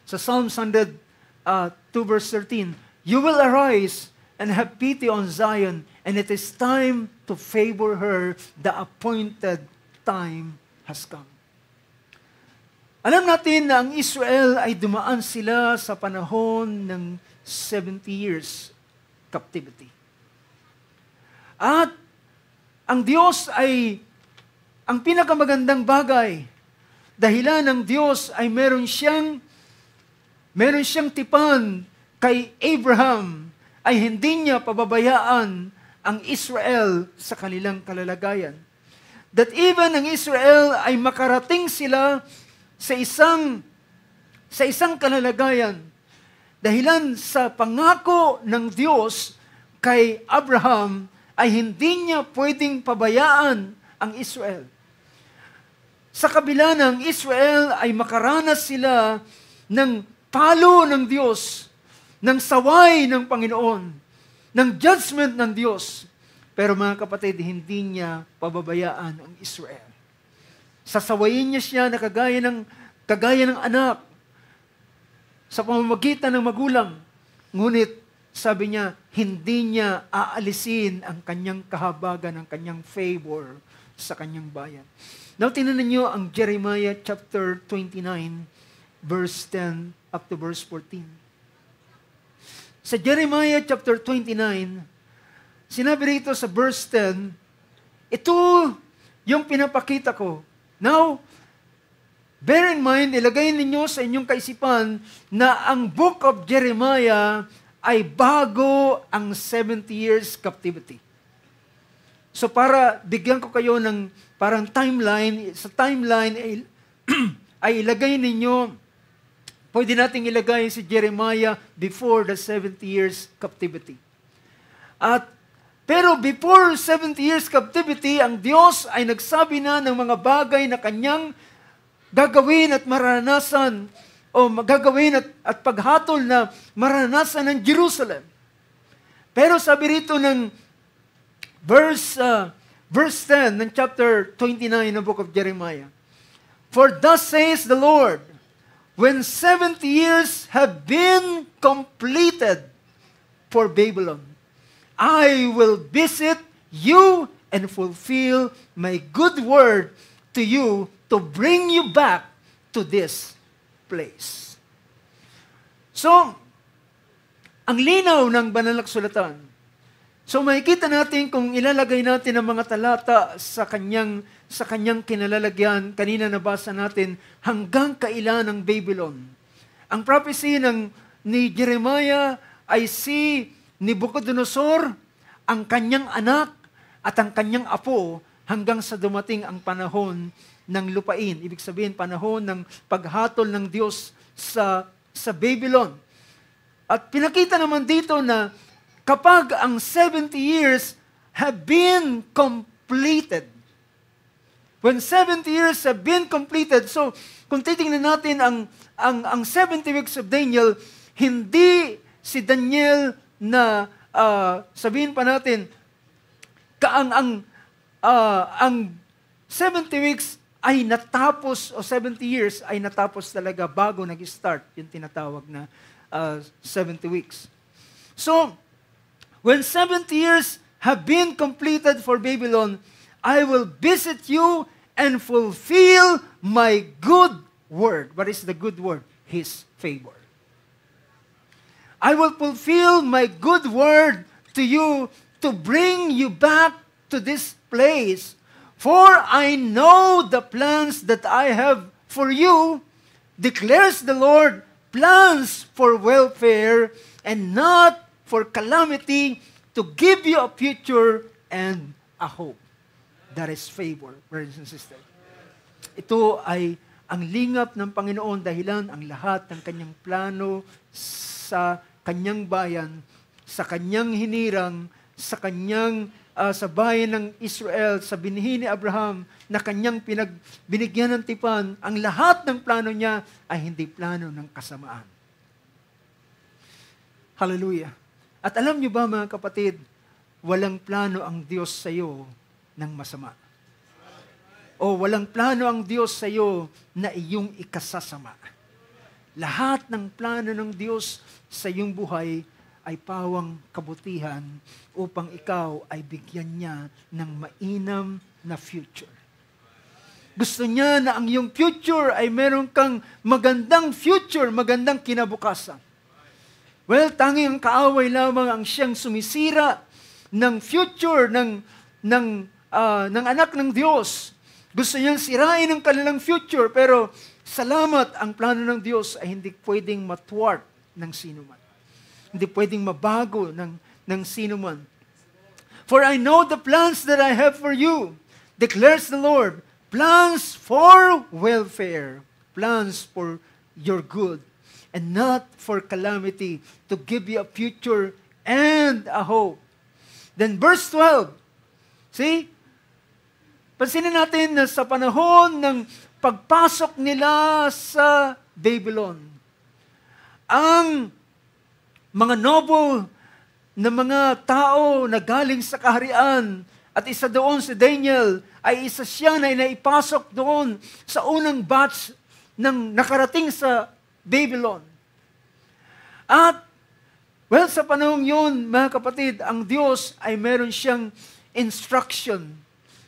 Sa Psalms 102, verse 13, you will arise and have pity on Zion, and it is time to favor her. The appointed time has come. Alam natin na ang Israel ay dumaan sila sa panahon ng 70 years captivity. At ang Diyos ay ang pinakamagandang bagay. Dahilan ng Diyos ay meron siyang tipan kay Abraham, ay hindi niya pababayaan ang Israel sa kanilang kalalagayan. That even ang Israel ay makarating sila sa isang kalalagayan dahilan sa pangako ng Diyos kay Abraham ay hindi niya pwedeng pabayaan ang Israel. Sa kabila ng Israel ay makaranas sila ng palo ng Diyos, ng saway ng Panginoon, ng judgment ng Diyos. Pero mga kapatid, hindi niya pababayaan ang Israel. Sasawayin niya siya na kagaya ng anak sa pamamagitan ng magulang. Ngunit, sabi niya, hindi niya aalisin ang kanyang kahabagan, ang kanyang favor sa kanyang bayan. Now, tingnan niyo ang Jeremiah chapter 29, verse 10 up to verse 14. Sa Jeremiah chapter 29, sinabi rito sa verse 10, ito yung pinapakita ko. Now, bear in mind, ilagay ninyo sa inyong kaisipan na ang book of Jeremiah ay bago ang 70 years captivity. So para bigyan ko kayo ng parang timeline, sa timeline ay ilagay ninyo, pwede nating ilagay si Jeremiah before the 70 years captivity. Pero before 70 years captivity, ang Diyos ay nagsabi na ng mga bagay na kanyang gagawin at maranasan o gagawin at paghatol na maranasan ng Jerusalem. Pero sabi rito ng verse 10 ng chapter 29 ng book of Jeremiah, for thus says the Lord, when 70 years have been completed for Babylon, I will visit you and fulfill my good word to you to bring you back to this place. So, ang linaw ng banal na kasulatan. So, makikita natin kung ilalagay natin ang mga talata sa kanyang kinalalagyan. Kanina nabasa natin, hanggang kailan ng Babylon. Ang prophecy ni Jeremiah ay si Nebuchadnezzar, ang kanyang anak at ang kanyang apo hanggang sa dumating ang panahon ng lupain. Ibig sabihin, panahon ng paghatol ng Diyos sa Babylon. At pinakita naman dito na kapag ang 70 years have been completed, when 70 years have been completed, so kung titingnan natin ang 70 weeks of Daniel, hindi si Daniel na sabihin pa natin, ang 70 weeks ay natapos, o 70 years ay natapos talaga bago nag-start yung tinatawag na 70 weeks. So, when 70 years have been completed for Babylon, I will visit you and fulfill my good word. What is the good word? His favor. I will fulfill my good word to you to bring you back to this place. For I know the plans that I have for you, declares the Lord, plans for welfare and not for calamity, to give you a future and a hope. That is favor, brothers and sisters. Ito ay ang lingap ng Panginoon dahilan ang lahat ng kanyang plano sa kanyang bayan, sa kanyang hinirang, sa kanyang sa bayan ng Israel, sa binhi ni Abraham na kanyang binigyan ng tipan, ang lahat ng plano niya ay hindi plano ng kasamaan. Hallelujah. At alam niyo ba mga kapatid, walang plano ang Diyos sa iyo ng masama. O walang plano ang Diyos sa iyo na iyong ikasasama. Lahat ng plano ng Diyos sa iyong buhay ay pawang kabutihan upang ikaw ay bigyan niya ng mainam na future. Gusto niya na ang iyong future ay meron kang magandang future, magandang kinabukasan. Well, tanging ang kaaway lamang ang siyang sumisira ng future ng anak ng Diyos. Gusto niyang sirain ang kanilang future, pero salamat, ang plano ng Diyos ay hindi pwedeng matwart ng sinuman. Hindi pwedeng mabago ng sinuman. For I know the plans that I have for you, declares the Lord, plans for welfare, plans for your good, and not for calamity, to give you a future and a hope. Then verse 12, see? Pansinin natin na sa panahon ng pagpasok nila sa Babylon, ang mga noble na mga tao na galing sa kaharian, at isa doon si Daniel, ay isa siya na inaipasok doon sa unang batch ng nakarating sa Babylon. At, well, sa panahon yun, mga kapatid, ang Diyos ay meron siyang instruction.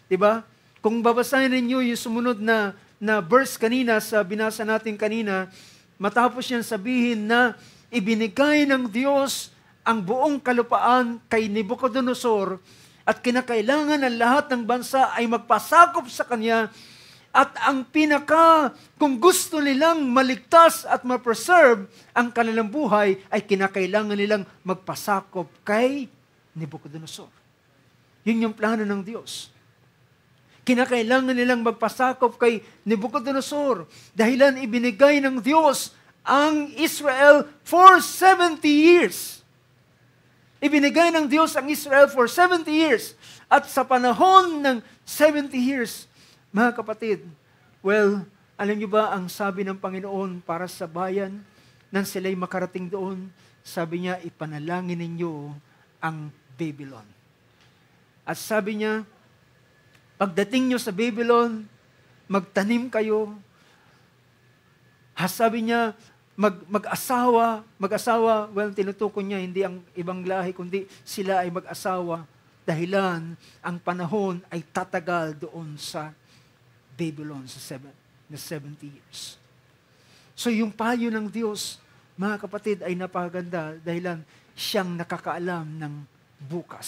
Diba? Kung babasahin ninyo yung sumunod na verse kanina, sa binasa natin kanina, matapos niyang sabihin na ibinigay ng Diyos ang buong kalupaan kay Nebuchadnezzar at kinakailangan ng lahat ng bansa ay magpasakop sa kanya, at ang kung gusto nilang maligtas at ma-preserve ang kanilang buhay, ay kinakailangan nilang magpasakop kay Nebuchadnezzar. Yun yung plano ng Diyos. Kinakailangan nilang magpasakop kay Nebuchadnezzar dahilan ibinigay ng Diyos ang Israel for 70 years. Ibinigay ng Diyos ang Israel for 70 years. At sa panahon ng 70 years, mga kapatid, well, alam niyo ba ang sabi ng Panginoon para sa bayan nang sila'y makarating doon? Sabi niya, ipanalangin ninyo ang Babylon. At sabi niya, pagdating nyo sa Babylon, magtanim kayo. Sabi niya, mag-asawa, well, tinutukoy niya, hindi ang ibang lahi, kundi sila ay mag-asawa, dahilan ang panahon ay tatagal doon sa Babylon, sa 70 years. So yung payo ng Diyos, mga kapatid, ay napakaganda, dahilan siyang nakakaalam ng bukas.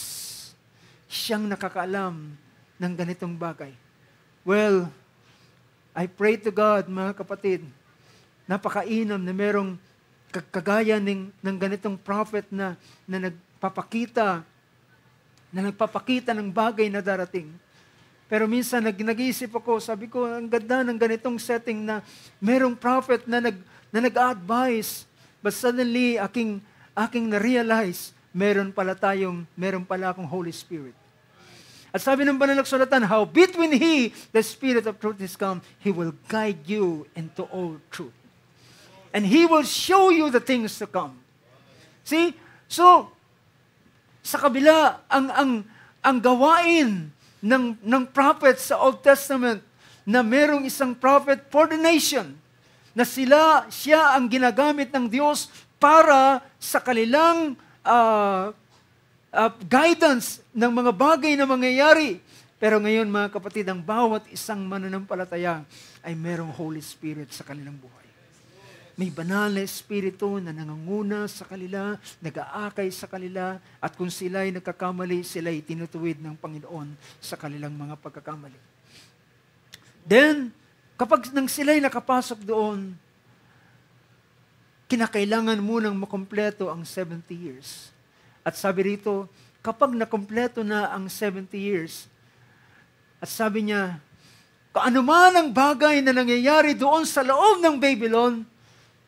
Siyang nakakaalam ng ganitong bagay. Well, I pray to God, mga kapatid, napakainam na merong kagaya ng ganitong prophet na nagpapakita ng bagay na darating. Pero minsan nag-iisip ako, sabi ko, ang ganda ng ganitong setting na merong prophet na nag-advise, but suddenly aking na-realize, meron pala akong Holy Spirit. At sabi ng banal na kasulatan, howbeit when the Spirit of truth is come, He will guide you into all truth. And He will show you the things to come. See? So, sa kabila, ang gawain ng prophet sa Old Testament, na merong isang prophet for the nation, na siya ang ginagamit ng Diyos para sa kanilang guidance ng mga bagay na mangyayari. Pero ngayon, mga kapatid, ang bawat isang mananampalataya ay merong Holy Spirit sa kanilang buhay. May banal na Espiritu na nangunguna sa kanila, nag-aakay sa kanila, at kung sila'y nagkakamali, sila'y tinutuwid ng Panginoon sa kanilang mga pagkakamali. Then, kapag nang sila'y nakapasok doon, kinakailangan munang makumpleto ang 70 years. At sabi rito, kapag nakumpleto na ang 70 years, at sabi niya, kung ano man ang bagay na nangyayari doon sa loob ng Babylon,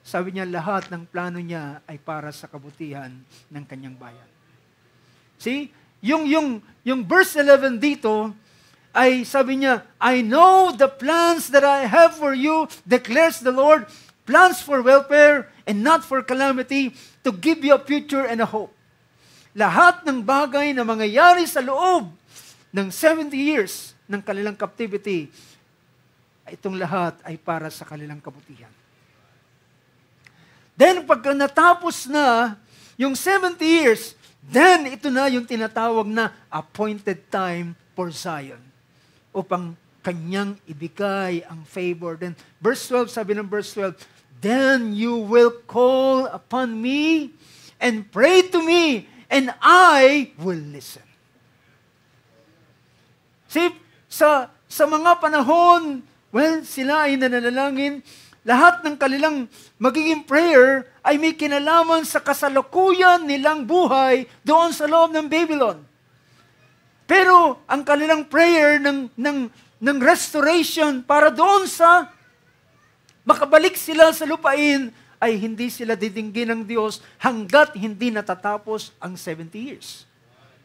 sabi niya, lahat ng plano niya ay para sa kabutihan ng kanyang bayan. See? Yung verse 11 dito, ay sabi niya, I know the plans that I have for you, declares the Lord, plans for welfare and not for calamity, to give you a future and a hope. Lahat ng bagay na mangyayari sa loob ng 70 years ng kanilang captivity, itong lahat ay para sa kanilang kabutihan. Then, pagka natapos na yung 70 years, then ito na yung tinatawag na appointed time for Zion upang kanyang ibigay ang favor. Then, verse 12, sabi ng verse 12, then you will call upon me and pray to me, and I will listen. See, sa mga panahon, well, sila ay nananalangin, lahat ng kanilang magiging prayer ay may kinalaman sa kasalukuyan nilang buhay doon sa loob ng Babylon. Pero ang kanilang prayer ng restoration para doon sa makabalik sila sa lupain ay hindi sila didinggin ng Diyos hanggat hindi natatapos ang 70 years.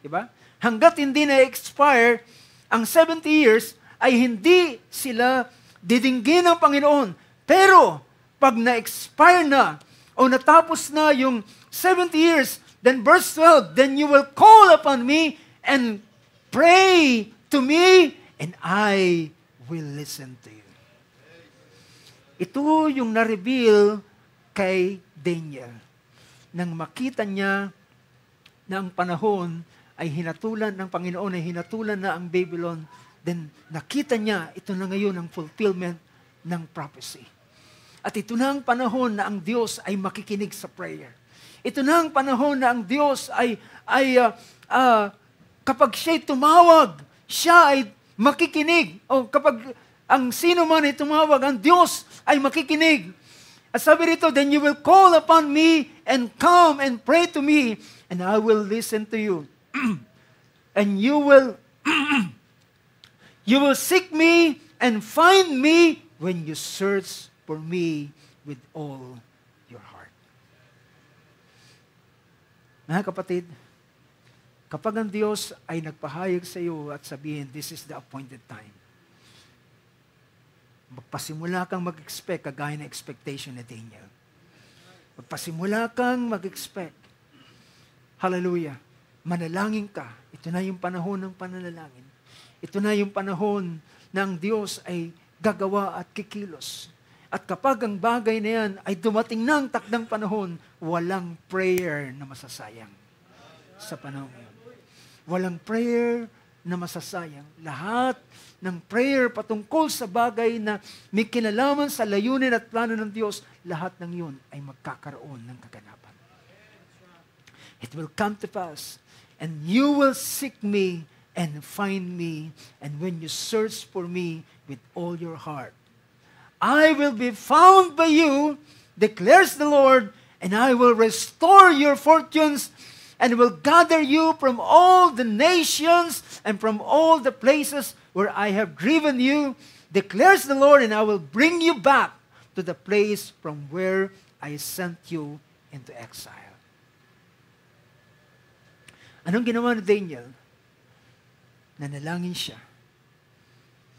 Diba? Hanggat hindi na-expire ang 70 years ay hindi sila didinggin ng Panginoon. Pero, pag na-expire na, o natapos na yung 70 years, then verse 12, then you will call upon me and pray to me, and I will listen to you. Ito yung na-reveal kay Daniel. Nang makita niya na ang panahon ay hinatulan ng Panginoon, ay hinatulan na ang Babylon, then nakita niya, ito na ngayon ang fulfillment ng prophecy. At ito na ang panahon na ang Diyos ay makikinig sa prayer. Ito na ang panahon na ang Diyos ay kapag siya'y tumawag, siya ay makikinig. O kapag ang sino man ay tumawag, ang Diyos ay makikinig. At sabi rito, then you will call upon me and come and pray to me, and I will listen to you. And you will seek me and find me when you search for me with all your heart. Mga kapatid, kapag ang Diyos ay nagpahayag sa iyo at sabihin, this is the appointed time, magpasimula kang mag-expect kagaya ng expectation ni Daniel. Magpasimula kang mag-expect. Hallelujah. Manalangin ka. Ito na yung panahon ng pananalangin. Ito na yung panahon na ang Diyos ay gagawa at kikilos. At kapag ang bagay na yan ay dumating na ang takdang panahon, walang prayer na masasayang sa panahon ngayon. Walang prayer na masasayang. Lahat ng prayer patungkol sa bagay na may kinalaman sa layunin at plano ng Diyos, lahat ng yun ay magkakaroon ng kaganapan. It will come to pass, and you will seek me and find me, and when you search for me with all your heart, I will be found by you, declares the Lord, and I will restore your fortunes, and will gather you from all the nations and from all the places where I have driven you, declares the Lord, and I will bring you back to the place from where I sent you into exile. Anong ginawa ni Daniel? Nanalangin siya.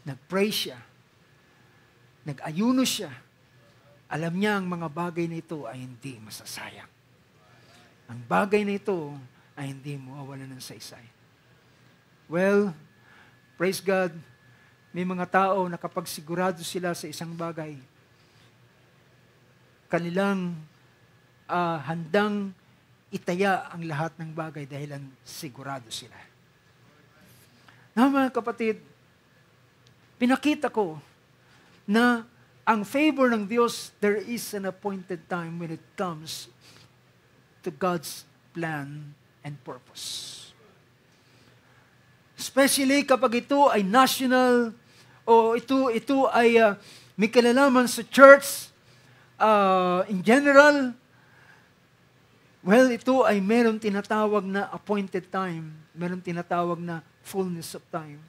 Nag-pray siya. Nag-ayuno siya. Alam niya ang mga bagay na ito ay hindi masasayang. Ang bagay na ito ay hindi mawawalan ng saysay. Well, praise God, may mga tao na kapag sigurado sila sa isang bagay, kanilang handang itaya ang lahat ng bagay dahil sigurado sila. Na mga kapatid, pinakita ko na ang favor ng Diyos, there is an appointed time when it comes to God's plan and purpose. Especially kapag ito ay national o ito ay may kinalaman sa church in general. Well, ito ay meron tinatawag na appointed time. Meron tinatawag na fullness of time.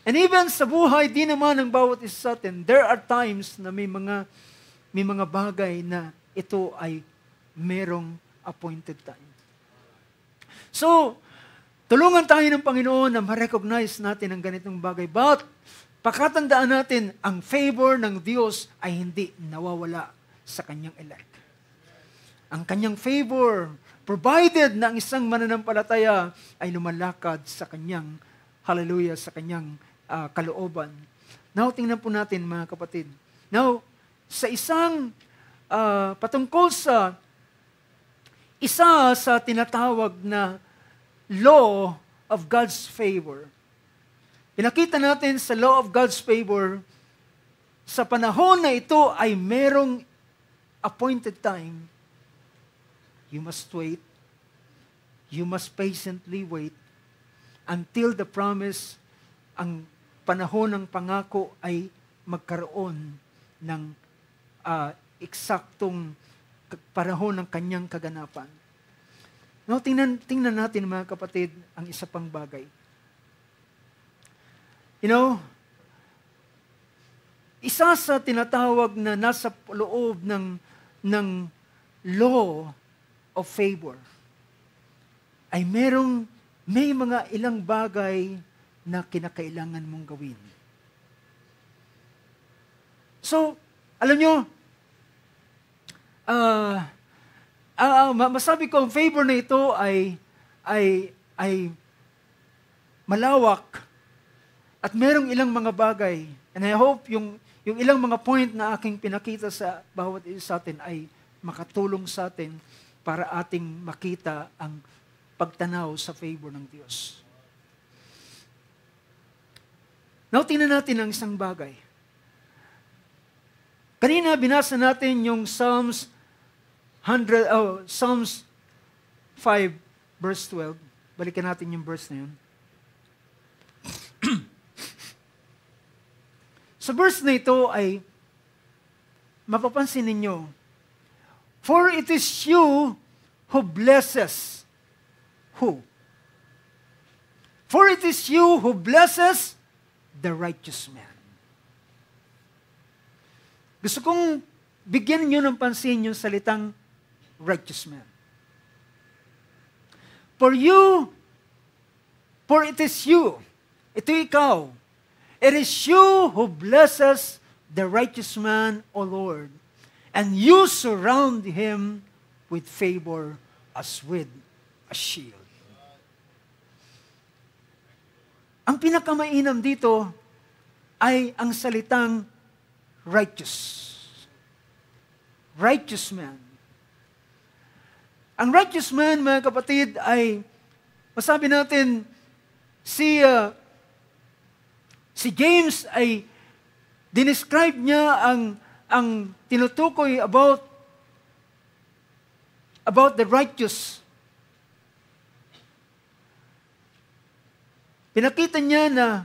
And even sa buhay, di naman ng bawat isa sa atin, there are times na may mga bagay na ito ay merong appointed time. So, tulungan tayo ng Panginoon na ma-recognize natin ang ganitong bagay. But, pakatandaan natin, ang favor ng Diyos ay hindi nawawala sa kanyang elect. Ang kanyang favor, provided na ang isang mananampalataya ay lumalakad sa kanyang, hallelujah, sa kanyang kalooban. Now, tingnan po natin mga kapatid. Now, sa isang patungkol sa isa sa tinatawag na law of God's favor. Pinakita natin sa law of God's favor, sa panahon na ito ay merong appointed time. You must wait. You must patiently wait until the promise, ang panahon ng pangako ay magkaroon ng eksaktong panahon ng kanyang kaganapan. Now, tingnan natin mga kapatid ang isa pang bagay. Isa sa tinatawag na nasa loob ng law of favor ay may mga ilang bagay na kinakailangan mong gawin. So, alam nyo, masabi ko, ang favor na ito ay malawak at merong ilang mga bagay. And I hope yung ilang mga point na aking pinakita sa bawat isa sa atin ay makatulong sa atin para ating makita ang pagtanaw sa favor ng Diyos. Now, tingnan natin ang isang bagay. Kanina, binasa natin yung Psalms 5, verse 12. Balikan natin yung verse na yun. Sa verse na ito ay mapapansin ninyo, for it is you who blesses. Who? For it is you who blesses the righteous man. Gusto kong bigyan niyo ng pansin yung salitang righteous man. For it is you, ito ikaw, it is you who blesses the righteous man, O Lord, and you surround him with favor as with a shield. Ang pinakamainam dito ay ang salitang righteous. Righteous man. Ang righteous man, mga kapatid, ay masabi natin, si James ay dinescribe niya ang tinutukoy about the righteous. Pinakita niya na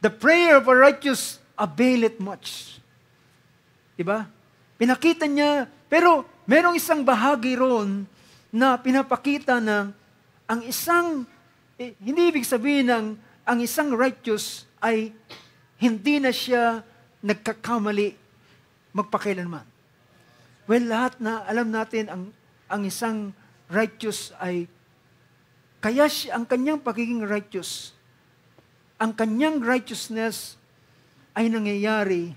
the prayer of a righteous availeth much. Diba? Pinakita niya, pero merong isang bahagi ron na pinapakita na ang isang, hindi ibig sabihin ng ang isang righteous ay hindi na siya nagkakamali magpakailanman. Well, lahat na alam natin ang isang righteous ay kaya ang kanyang pagiging righteous, ang kanyang righteousness ay nangyayari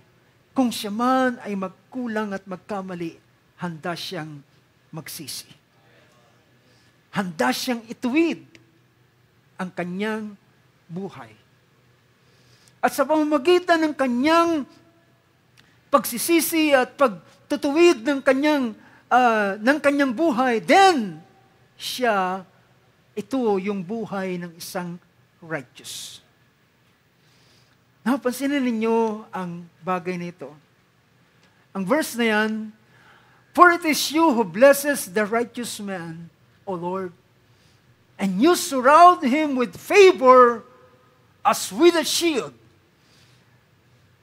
kung siya man ay magkulang at magkamali, handa siyang magsisi. Handa siyang ituwid ang kanyang buhay. At sa pamamagitan ng kanyang pagsisisi at pagtutuwid ng kanyang buhay, then ito yung buhay ng isang righteous. Napansinin ninyo ang bagay nito. Ang verse na yan, for it is you who blesses the righteous man, O Lord, and you surround him with favor as with a shield.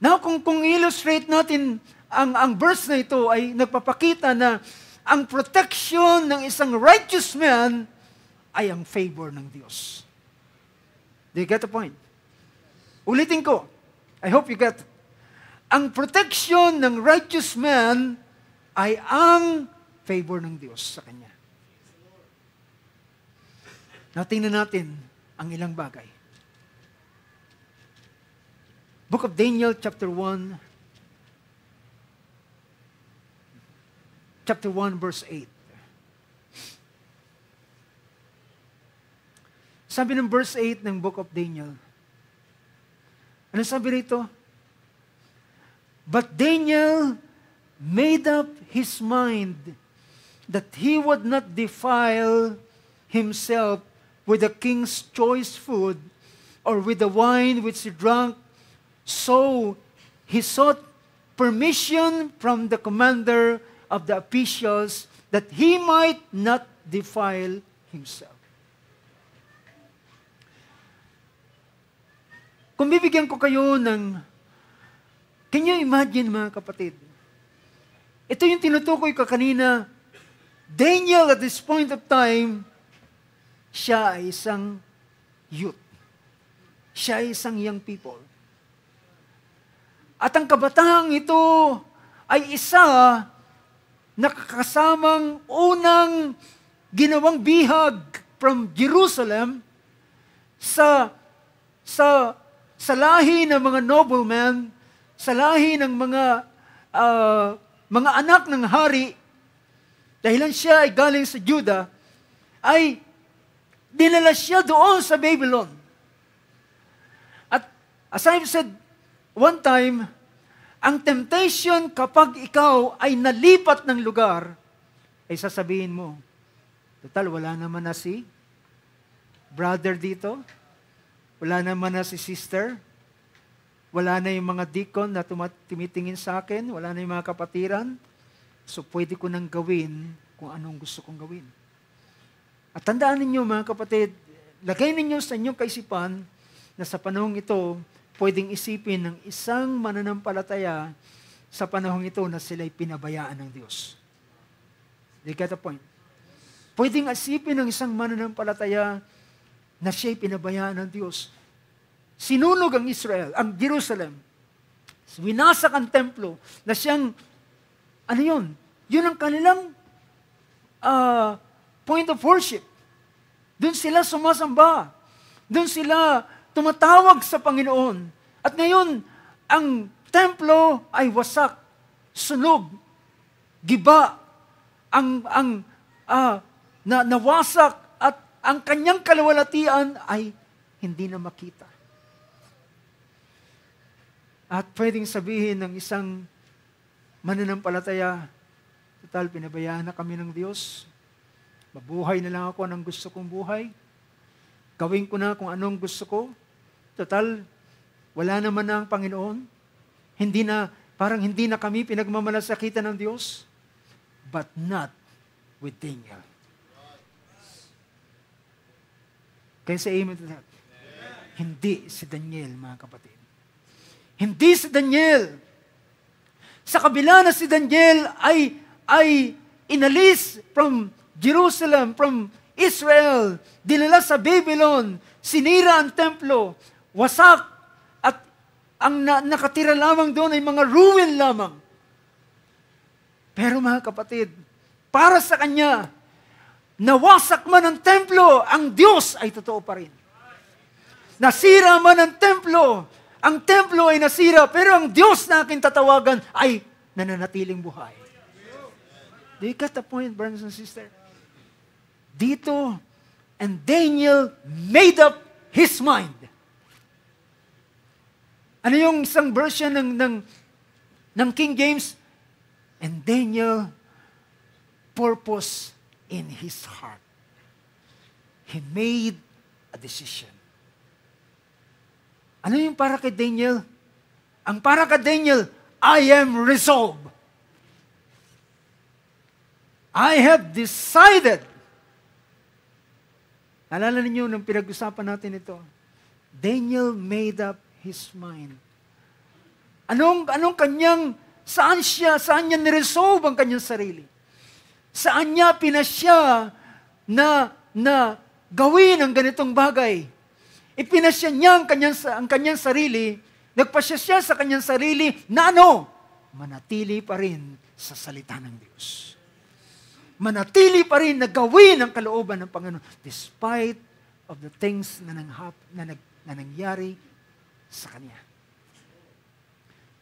Now, kung illustrate natin ang verse na ito ay nagpapakita na ang protection ng isang righteous man ay ang favor ng Diyos. Do you get the point? Ulitin ko. I hope you get. Ang protection ng righteous man ay ang favor ng Diyos sa kanya. Now, tingnan natin ang ilang bagay. Book of Daniel, chapter 1, verse 8. Sabi ng verse 8 ng Book of Daniel, ano sabi rito? But Daniel made up his mind that he would not defile himself with the king's choice food or with the wine which he drank. So he sought permission from the commander of the officials that he might not defile himself. Kung bibigyan ko kayo can you imagine mga kapatid? Ito yung tinutukoy ko kanina. Daniel at this point of time, siya ay isang youth. Siya ay isang young people. At ang kabataang ito ay isa na kasamang unang ginawang bihag from Jerusalem sa lahi ng mga noblemen, sa lahi ng mga anak ng hari, dahilan siya ay galing sa Juda, ay dinala siya doon sa Babylon. At as I've said one time, ang temptation kapag ikaw ay nalipat ng lugar, ay sasabihin mo, total, wala naman na si brother dito, wala naman na si sister, wala na yung mga deacon na tumitingin sa akin, wala na yung mga kapatiran, so pwede ko nang gawin kung anong gusto kong gawin. At tandaan ninyo mga kapatid, lagay ninyo sa inyong kaisipan na sa panahong ito, pwedeng isipin ng isang mananampalataya sa panahong ito na sila'y pinabayaan ng Diyos. Do you get the point? Pwedeng isipin ng isang mananampalataya na siya'y pinabayaan ng Diyos. Sinunog ang Israel, ang Jerusalem. Winasak ang templo na siyang, ano yun? Yun ang kanilang point of worship. Doon sila sumasamba. Doon sila tumatawag sa Panginoon. At ngayon, ang templo ay wasak, sunog, giba, nawasak, at ang kanyang kalawalatian ay hindi na makita. At pwedeng sabihin ng isang mananampalataya, total, pinabayaan na kami ng Diyos. Mabuhay na lang ako ng gusto kong buhay. Gawin ko na kung anong gusto ko. Total, wala naman na ang Panginoon. Parang hindi na kami pinagmamalasakitan ng Diyos. But not with Daniel. Kaya sa amen to that. Hindi si Daniel, mga kapatid. Hindi si Daniel. Sa kabila na si Daniel ay inalis from Jerusalem, from Israel, dinala sa Babylon, sinira ang templo, wasak, at ang nakatira lamang doon ay mga ruin lamang. Pero mga kapatid, para sa kanya, nawasak man ang templo, ang Diyos ay totoo pa rin. Nasira man ang templo ay nasira, pero ang Diyos na aking tatawagan ay nananatiling buhay. Do you get the point, brothers and sisters? Dito, and Daniel made up his mind. Ano yung isang version ng King James? And Daniel purpose in his heart. He made a decision. Ano yung para kay Daniel? Ang para kay Daniel, I am resolved. I have decided. Alala ninyo nung pinag-usapan natin ito. Daniel made up his mind. Anong kanyang, saan niya niresolve ang kanyang sarili? Saan niya pinasya na gawin ang ganitong bagay? Ipinasya niya ang kanyang sarili, nagpasya siya sa kanyang sarili na ano? Manatili pa rin sa salita ng Diyos. Manatili pa rin na gawin ang kalooban ng Panginoon despite of the things na nangyari sa kanya.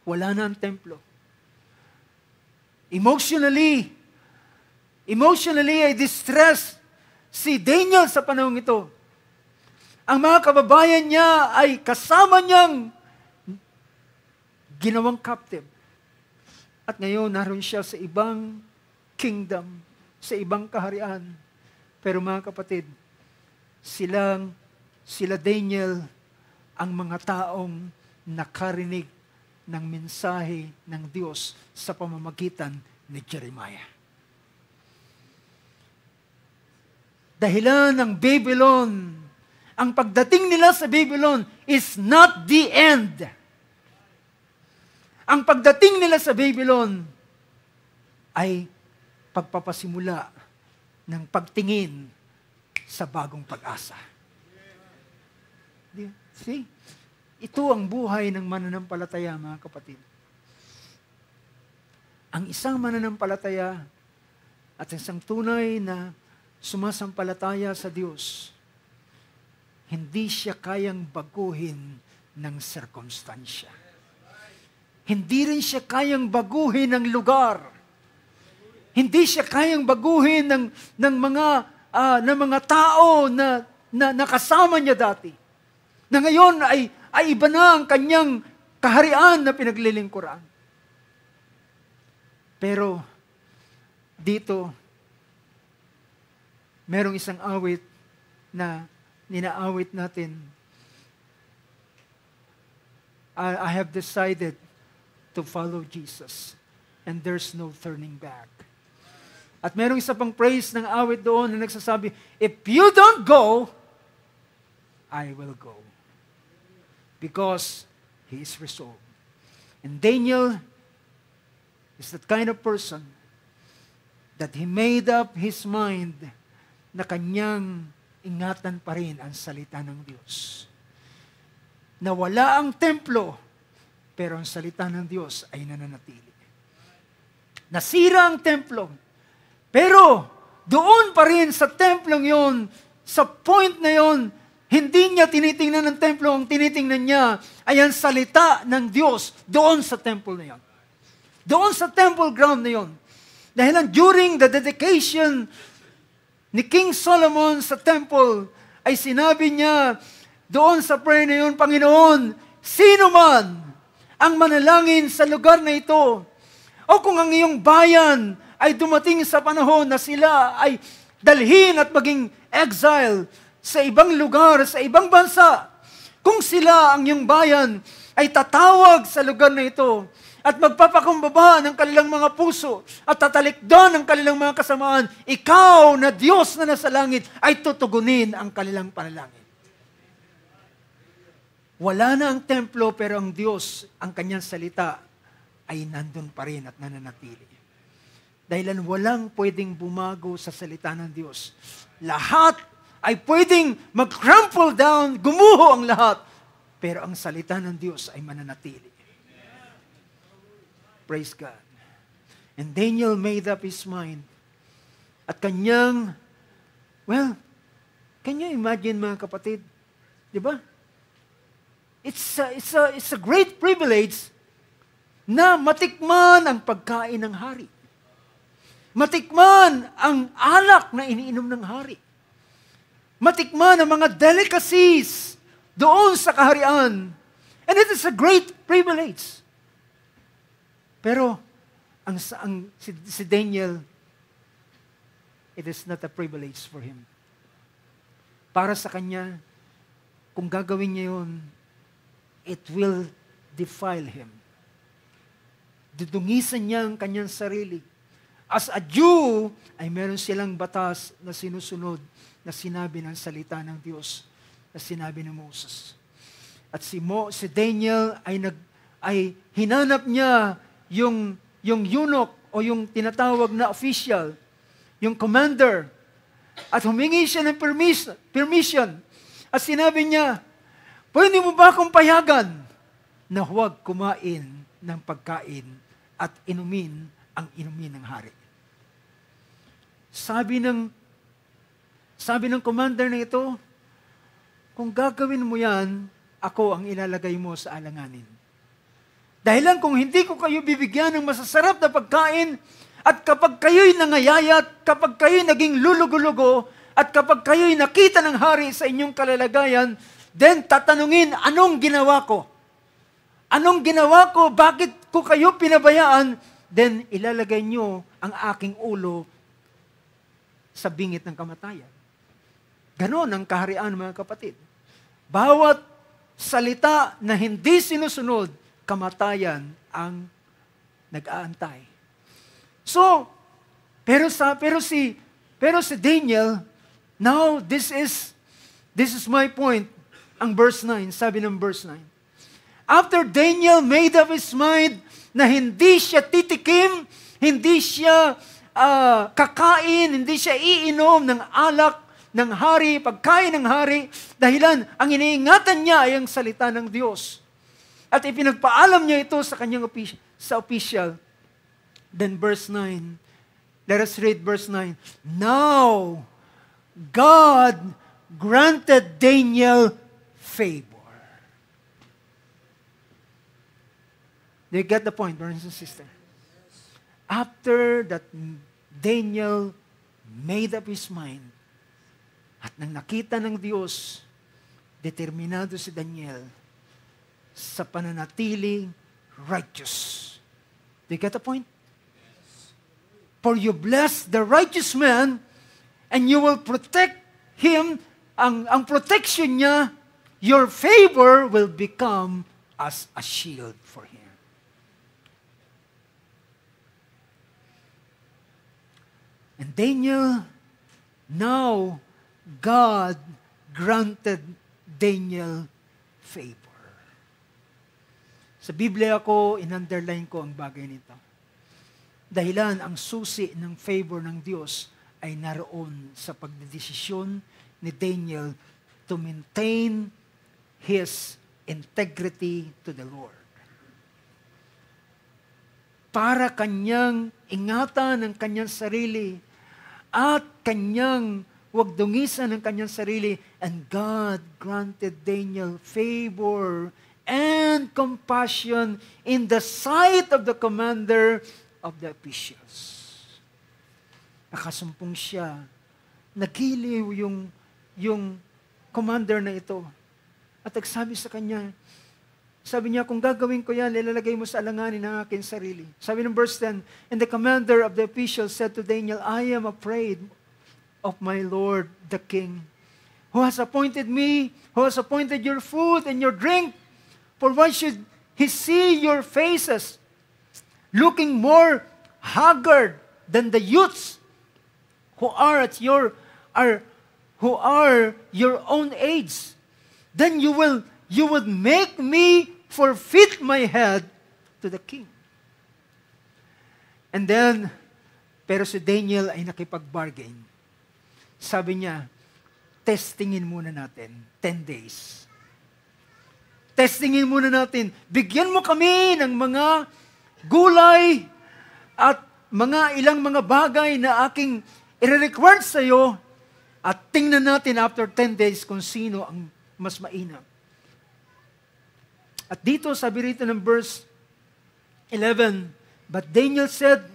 Wala na ang templo. Emotionally ay distressed si Daniel sa panahong ito. Ang mga kababayan niya ay kasama niyang ginawang captive. At ngayon, naroon siya sa ibang kingdom, sa ibang kaharian. Pero mga kapatid, sila Daniel, ang mga taong nakarinig ng mensahe ng Diyos sa pamamagitan ni Jeremiah. Dahilan ng Babylon, ang pagdating nila sa Babylon is not the end. Ang pagdating nila sa Babylon ay pagpapasimula ng pagtingin sa bagong pag-asa. See? Ito ang buhay ng mananampalataya, mga kapatid. Ang isang mananampalataya at isang tunay na sumasampalataya sa Diyos, hindi siya kayang baguhin ng sirkumstansya. Hindi rin siya kayang baguhin ng lugar. Hindi siya kayang baguhin ng mga tao na nakasama niya dati. Na ngayon ay iba na ang kanyang kaharian na pinaglilingkuran. Pero dito, merong isang awit na ninaawit natin. I have decided to follow Jesus and there's no turning back. At merong isa pang praise ng awit doon na nagsasabi, if you don't go, I will go. Because he is resolved. And Daniel is that kind of person that he made up his mind na kanyang ingatan pa rin ang salita ng Diyos. Na wala ang templo, pero ang salita ng Diyos ay nananatili. Nasira ang templo, pero doon pa rin sa templong yon, sa point na yon, hindi niya tinitingnan ng templo, ang tinitingnan niya ay ang salita ng Diyos doon sa temple na yon. Doon sa temple ground na yon. Dahil during the dedication ni King Solomon sa temple, ay sinabi niya doon sa prayer na yun, Panginoon, sino man ang manalangin sa lugar na ito, o kung ang iyong bayan ay dumating sa panahon na sila ay dalhin at maging exile sa ibang lugar, sa ibang bansa, kung sila ang iyong bayan ay tatawag sa lugar na ito, at magpapakumbaba ng kanilang mga puso at tatalikdan ng kanilang mga kasamaan, ikaw na Diyos na nasa langit ay tutugunin ang kanilang panalangin. Wala na ang templo pero ang Diyos, ang kanyang salita ay nandun pa rin at nananatili. Dahilan walang pwedeng bumago sa salita ng Diyos. Lahat ay pwedeng mag-crumple down, gumuho ang lahat, pero ang salita ng Diyos ay mananatili. Praise God. And Daniel made up his mind. At kanyang, well, can you imagine mga kapatid? Di ba? It's a great privilege na matikman ang pagkain ng hari. Matikman ang alak na iniinom ng hari. Matikman ang mga delicacies doon sa kaharian. And it is a great privilege. Pero si Daniel, it is not a privilege for him. Para sa kanya, kung gagawin niya yun, it will defile him. Dudungisan niya ang kanyang sarili. As a Jew, ay meron silang batas na sinusunod na sinabi ng salita ng Diyos, na sinabi ng Moses. At si Daniel ay hinanap niya yung eunuch o yung tinatawag na official, yung commander, at humingi siya ng permission. At sinabi niya, Pwede mo ba akong payagan na huwag kumain ng pagkain at inumin ang inumin ng hari? Sabi ng commander na ito, kung gagawin mo yan, ako ang ilalagay mo sa alanganin. Dahilan kung hindi ko kayo bibigyan ng masasarap na pagkain, at kapag kayo'y nangayayat, kapag kayo'y naging lulugo-lugo, at kapag kayo'y nakita ng hari sa inyong kalalagayan, then tatanungin, anong ginawa ko? Anong ginawa ko? Bakit ko kayo pinabayaan? Then ilalagay nyo ang aking ulo sa bingit ng kamatayan. Ganon ang kaharian, mga kapatid. Bawat salita na hindi sinusunod, kamatayan ang nag-aantay. So, pero si Daniel, now this is my point. Ang verse 9, sabi ng verse 9. After Daniel made up his mind na hindi siya titikim, hindi siya kakain, hindi siya iinom ng alak ng hari, pagkain ng hari, dahilan ang iniingatan niya ay ang salita ng Diyos. At ipinagpaalam niya ito sa kanyang official. Then verse 9, let us read verse 9. Now, God granted Daniel favor. Do you get the point, brothers and sisters? After that Daniel made up his mind, at nang nakita ng Diyos, determinado si Daniel sa pananatiling righteous. Do you get the point? For you bless the righteous man, and you will protect him. Ang protection niya, your favor will become as a shield for him. And Daniel, now, God granted Daniel favor. Sa Biblia ko, in-underline ko ang bagay nito. Dahilan ang susi ng favor ng Diyos ay naroon sa pagdedesisyon ni Daniel to maintain his integrity to the Lord. Para kanyang ingatan ang kanyang sarili at kanyang huwag dungisan ang kanyang sarili. And God granted Daniel favor and compassion in the sight of the commander of the officials. Nakasumpong siya. Nagiliw yung commander na ito. At nagsabi sa kanya, sabi niya, kung gagawin ko yan, ilalagay mo sa alanganin ang aking sarili. Sabi ng verse 10, and the commander of the officials said to Daniel, I am afraid of my Lord the king, who has appointed me, who has appointed your food and your drink. For why should he see your faces, looking more haggard than the youths who are your own age? Then you would make me forfeit my head to the king. And then, pero si Daniel ay nakipag-bargain. Sabi niya, testingin muna natin, 10 days. Testingin muna natin. Bigyan mo kami ng mga gulay at ilang mga bagay na aking i-require sa iyo at tingnan natin after 10 days kung sino ang mas mainam. At dito, sabi rito ng verse 11, but Daniel said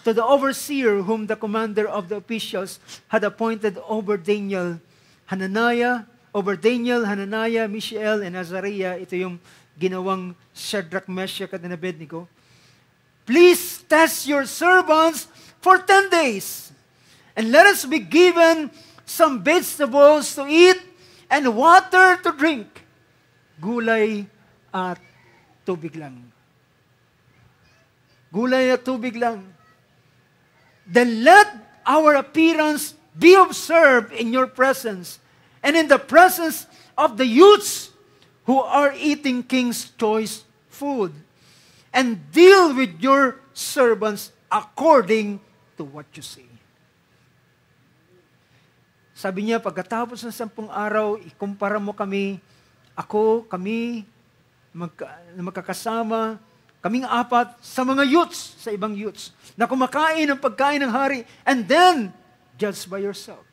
to the overseer whom the commander of the officials had appointed over Daniel, Hananiah, Mishael, and Azariah. Ito yung ginawang Shadrach, Meshach, at Abednego. Please test your servants for 10 days, and let us be given some vegetables to eat and water to drink. Gulay at tubig lang. Gulay at tubig lang. Then let our appearance be observed in your presence and in the presence of the youths who are eating king's choice food, and deal with your servants according to what you say. Sabi niya, pagkatapos ng 10 araw, ikumpara mo kami kami, magkakasama, kaming apat sa mga youths, sa ibang youths, na kumakain ng pagkain ng hari, and then, judge by yourself.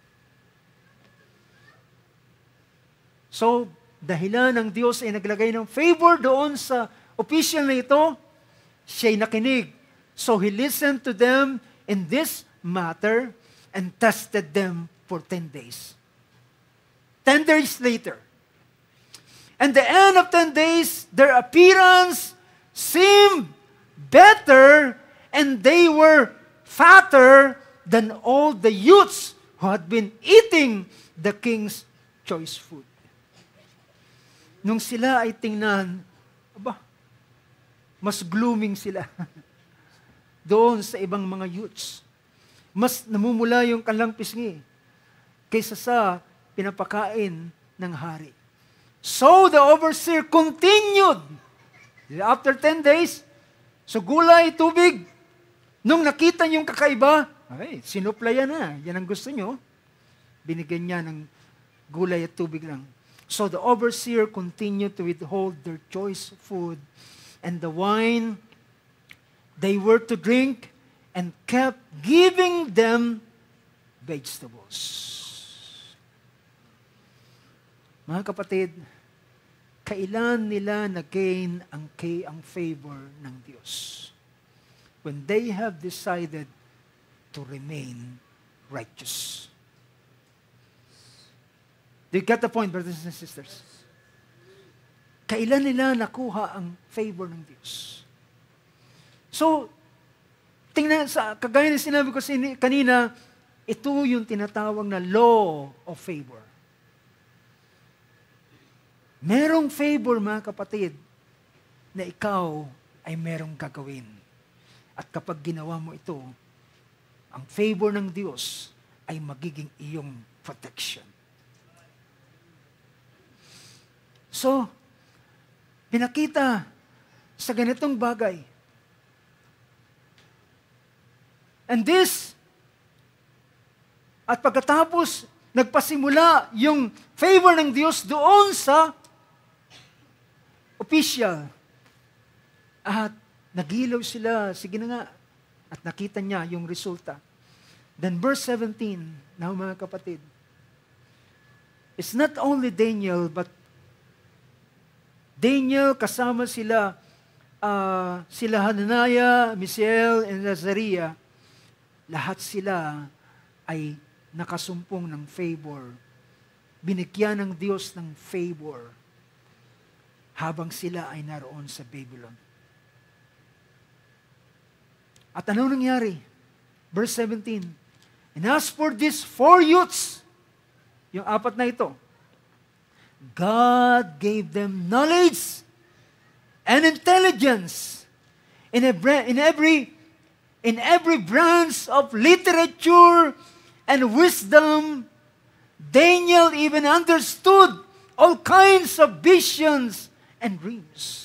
So, dahilan ng Diyos ay naglagay ng favor doon sa official na ito, siya'y nakinig. So, He listened to them in this matter and tested them for 10 days. 10 days later, and the end of 10 days, their appearance seemed better, and they were fatter than all the youths who had been eating the king's choice food. Nung sila ay tingnan, mas glooming sila doon sa ibang mga youths. Mas namumula yung kanilang pisngi kaysa sa pinapakain ng hari. So the overseer continued. After 10 days, so gulay, tubig. Nung nakita niyong kakaiba, sinuplayan na. Yan ang gusto niyo. Binigyan niya ng gulay at tubig lang. So the overseer continued to withhold their choice food and the wine they were to drink and kept giving them vegetables. Mga kapatid, kailan nila na-gain ang favor ng Diyos? When they have decided to remain righteous. Do you get the point, brothers and sisters? Kailan nila nakuha ang favor ng Diyos? So, tingnan sa kagaya ng sinabi ko kanina, ito yung tinatawag na law of favor. Merong favor, mga kapatid, na ikaw ay merong gagawin. At kapag ginawa mo ito, ang favor ng Diyos ay magiging iyong protection. So, pinakita sa ganitong bagay. And this, at pagkatapos, nagpasimula yung favor ng Diyos doon sa official. At nagilaw sila, sige na nga, at nakita niya yung resulta. Then verse 17, now mga kapatid, it's not only Daniel, but Daniel kasama sila Hananiah, Mishael, and Azariah, lahat sila ay nakasumpong ng favor. Binigyan ng Diyos ng favor habang sila ay naroon sa Babylon. At ano nangyari? Verse 17, and as for these 4 youths, yung 4 na ito, God gave them knowledge and intelligence in every branch of literature and wisdom. Daniel even understood all kinds of visions and dreams.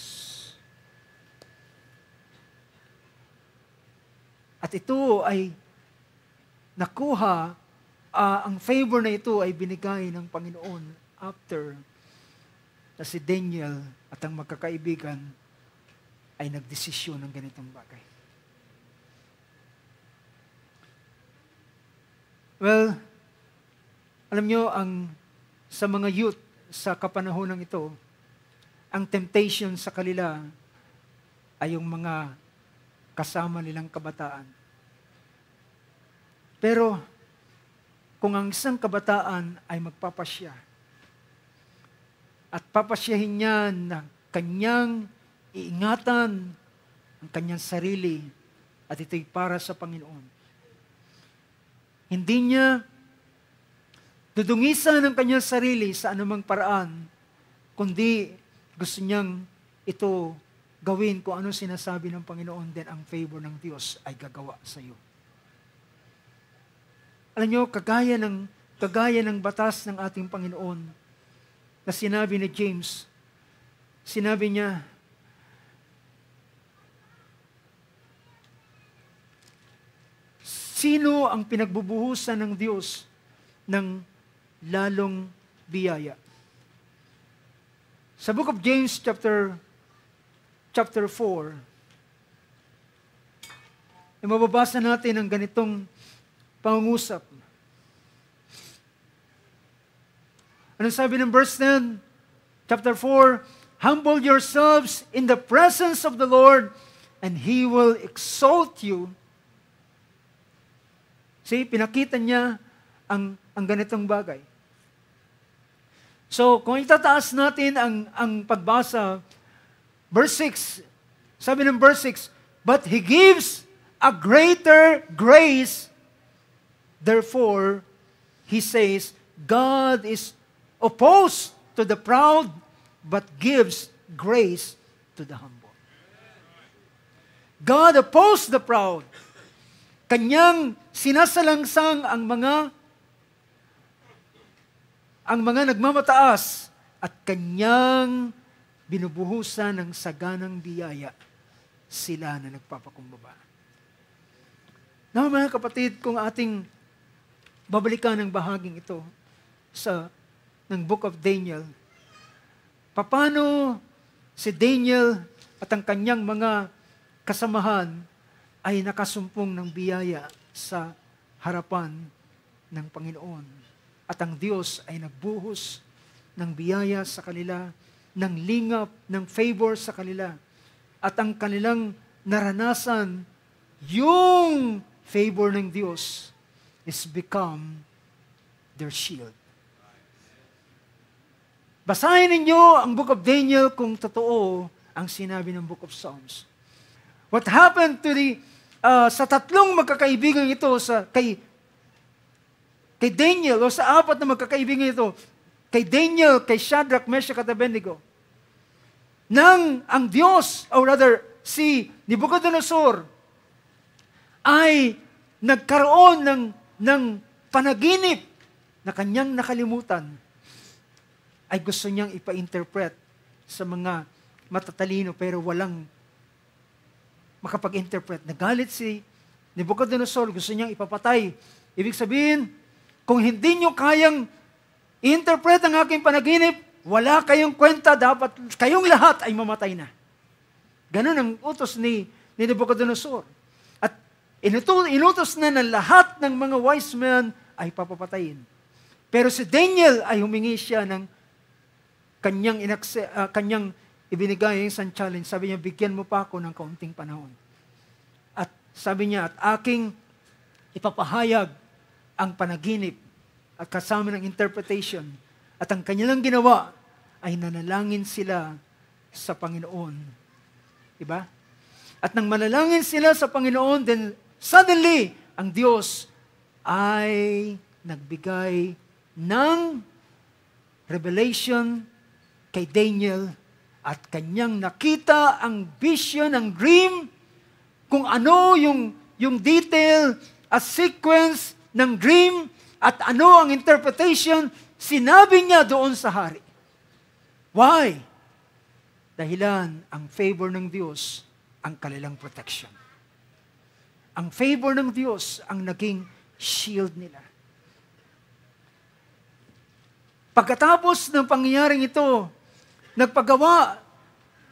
At ito ay nakuha, ang favor na ito ay binigay ng Panginoon after na si Daniel at ang magkakaibigan ay nagdesisyon ng ganitong bagay. Well, alam nyo, sa mga youth sa kapanahonang ito, ang temptation sa kanila ay yung mga kasama nilang kabataan. Pero, kung ang isang kabataan ay magpapasya, at papasyahin niya na kanyang iingatan ang kanyang sarili, at ito'y para sa Panginoon. Hindi niya dudungisan ang kanyang sarili sa anumang paraan, kundi gusto niyang ito gawin kung ano sinasabi ng Panginoon, then ang favor ng Diyos ay gagawa sa iyo. Alam niyo, kagaya ng batas ng ating Panginoon na sinabi ni James, sinabi niya, sino ang pinagbubuhusan ng Diyos ng lalong biyaya? Sa book of James chapter 4, ay mababasa natin ang ganitong pangungusap. Anong sabi ng verse 10? Chapter 4, humble yourselves in the presence of the Lord, and He will exalt you. See, pinakita niya ang ganitong bagay. So, kung itataas natin ang pagbasa, verse 6, sabi ng verse 6, but He gives a greater grace. Therefore, he says, God is opposed to the proud, but gives grace to the humble. God opposed the proud. Kanyang sinasalangsang ang mga nagmamataas at kanyang binubuhusan ng saganang biyaya sila na nagpapakumbaba. Na mga kapatid, kung ating babalikan ang bahaging ito ng Book of Daniel, paano si Daniel at ang kanyang mga kasamahan ay nakasumpong ng biyaya sa harapan ng Panginoon. At ang Diyos ay nagbuhos ng biyaya sa kanila, ng lingap, ng favor sa kanila. At ang kanilang naranasan, yung favor ng Diyos is become their shield. Basahin ninyo ang Book of Daniel kung totoo ang sinabi ng Book of Psalms. What happened to sa tatlong magkakaibigan ito, kay Daniel, o sa apat na magkakaibigan ito, kay Daniel, kay Shadrach, Meshach at Abednego, nang ang Diyos, or rather, si Nebuchadnezzar, ay nagkaroon ng panaginip na kanyang nakalimutan, ay gusto niyang ipa-interpret sa mga matatalino pero walang makapag-interpret. Nagalit si Nebuchadnezzar, gusto niyang ipapatay. Ibig sabihin, kung hindi niyo kayang i-interpret ang aking panaginip, wala kayong kwenta, dapat kayong lahat ay mamatay na. Ganun ang utos ni Nebuchadnezzar. At inutos na ng lahat ng mga wise men ay papapatayin. Pero si Daniel ay humingi siya ng kanyang ibinigay isang challenge. Sabi niya, bigyan mo pa ako ng kaunting panahon. At sabi niya, at aking ipapahayag ang panaginip at kasama ng interpretation. At ang kanilang ginawa ay nanalangin sila sa Panginoon. Diba? At nang manalangin sila sa Panginoon, then suddenly, ang Diyos ay nagbigay ng revelation kay Daniel at kanyang nakita ang vision, ang dream, kung ano yung detail at sequence ng dream at ano ang interpretation, sinabi niya doon sa hari. Why? Dahilan ang favor ng Diyos ang kanilang protection. Ang favor ng Diyos ang naging shield nila. Pagkatapos ng pangyayaring ito, nagpagawa,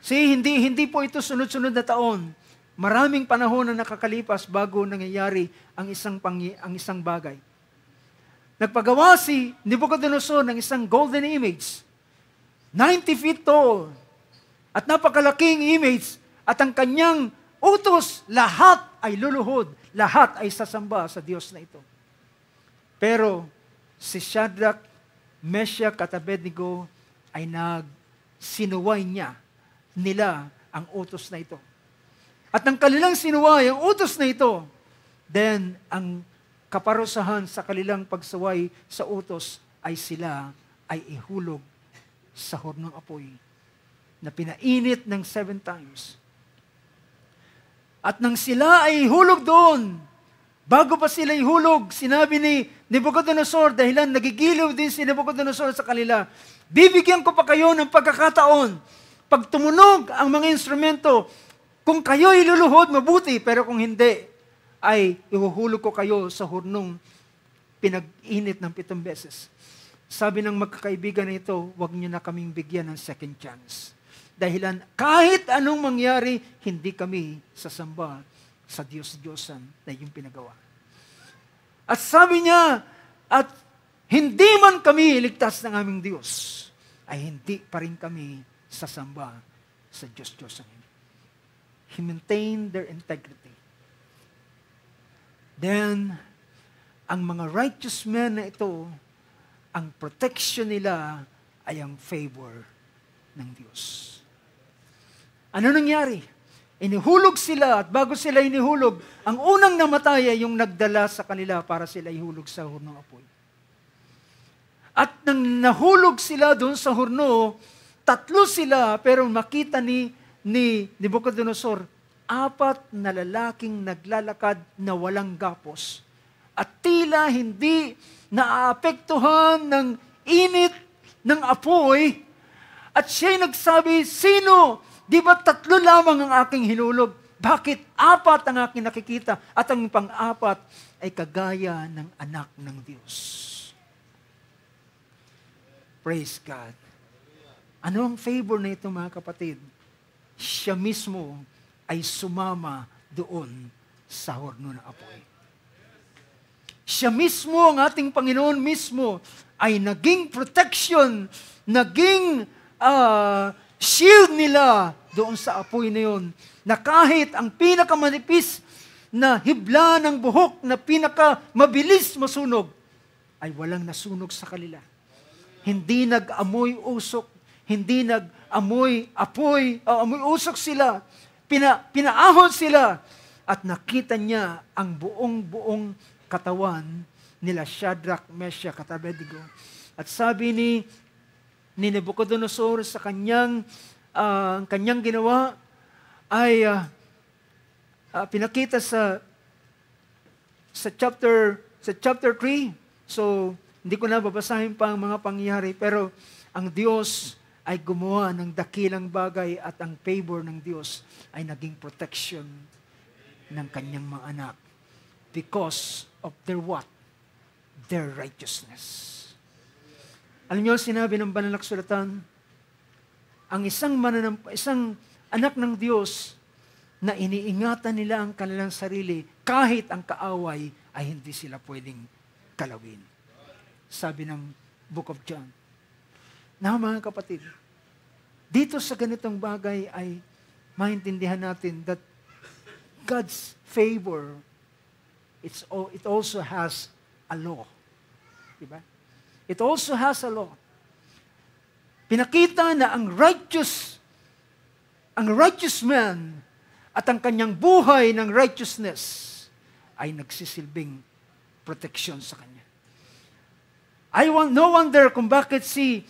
hindi po ito sunod-sunod na taon. Maraming panahon na nakakalipas bago nangyayari ang isang bagay. Nagpagawa si Nebuchadnezzar ng isang golden image, 90 feet tall, at napakalaking image, at ang kanyang utos, lahat ay luluhod, lahat ay sasamba sa Diyos na ito. Pero si Shadrach, Meshach at Abednego ay sinuway nila ang utos na ito. At nang kanilang sinuway ang utos na ito, then ang kaparusahan sa kanilang pagsuway sa utos ay sila ay ihulog sa hornong apoy na pinainit ng 7 times. At nang sila ay ihulog doon, bago pa sila ihulog, sinabi ni Nebuchadnezzar, dahilan nagigiliw din si Nebuchadnezzar sa kanila, bibigyan ko pa kayo ng pagkakataon. Pag tumunog ang mga instrumento, kung kayo iluluhod, mabuti, pero kung hindi, ay ihuhulog ko kayo sa hurnong pinag-init ng 7 beses. Sabi ng magkakaibigan na ito, huwag niyo na kaming bigyan ng second chance. Dahilan, kahit anong mangyari, hindi kami sasamba sa Diyos-Diyosan na yung pinagawa. At sabi niya, at hindi man kami ligtas ng aming Diyos, ay hindi pa rin kami sasamba sa Diyos-Diyosan. He maintained their integrity. Then, ang mga righteous men na ito, ang protection nila ay ang favor ng Diyos. Ano nangyari? Inihulog sila at bago sila inihulog, ang unang namatay ay yung nagdala sa kanila para sila ihulog sa hurnong apoy. At nang nahulog sila doon sa hurno, 3 sila pero makita ni Nebuchadnezzar, 4 na lalaking naglalakad na walang gapos. At tila hindi naaapektuhan ng init ng apoy. At siya'y nagsabi, sino? Di ba 3 lamang ang aking hinulog? Bakit 4 ang aking nakikita? At ang pang-4 ay kagaya ng anak ng Diyos. Praise God. Ano ang favor na ito, mga kapatid? Siya mismo ay sumama doon sa horno ng apoy. Siya mismo, ang ating Panginoon mismo, ay naging protection, naging shield nila doon sa apoy na yun, na kahit ang pinakamanipis na hibla ng buhok na pinakamabilis masunog, ay walang nasunog sa kanila. Hindi nag-amoy usok, hindi nag-amoy apoy, amoy usok sila, pinaahon sila, at nakita niya ang buong katawan nila Shadrach, Meshach, at Abednego. At sabi ni Nebuchadnezzar sa kanyang ginawa ay pinakita sa chapter 3. So, hindi ko na babasahin pa ang mga pangyayari, pero ang Diyos ay gumawa ng dakilang bagay at ang favor ng Diyos ay naging protection ng kanyang mga anak because of their what? Their righteousness. Alam niyo, sinabi ng banal na kasulatan, ang isang anak ng Diyos na iniingatan nila ang kanilang sarili kahit ang kaaway ay hindi sila pwedeng kalawin. Sabi ng Book of John. Na mga kapatid, dito sa ganitong bagay ay maintindihan natin that God's favor, it also has a law. Diba? It also has a law. Pinakita na ang righteous man at ang kanyang buhay ng righteousness ay nagsisilbing protection sa kanya. No wonder kung bakit si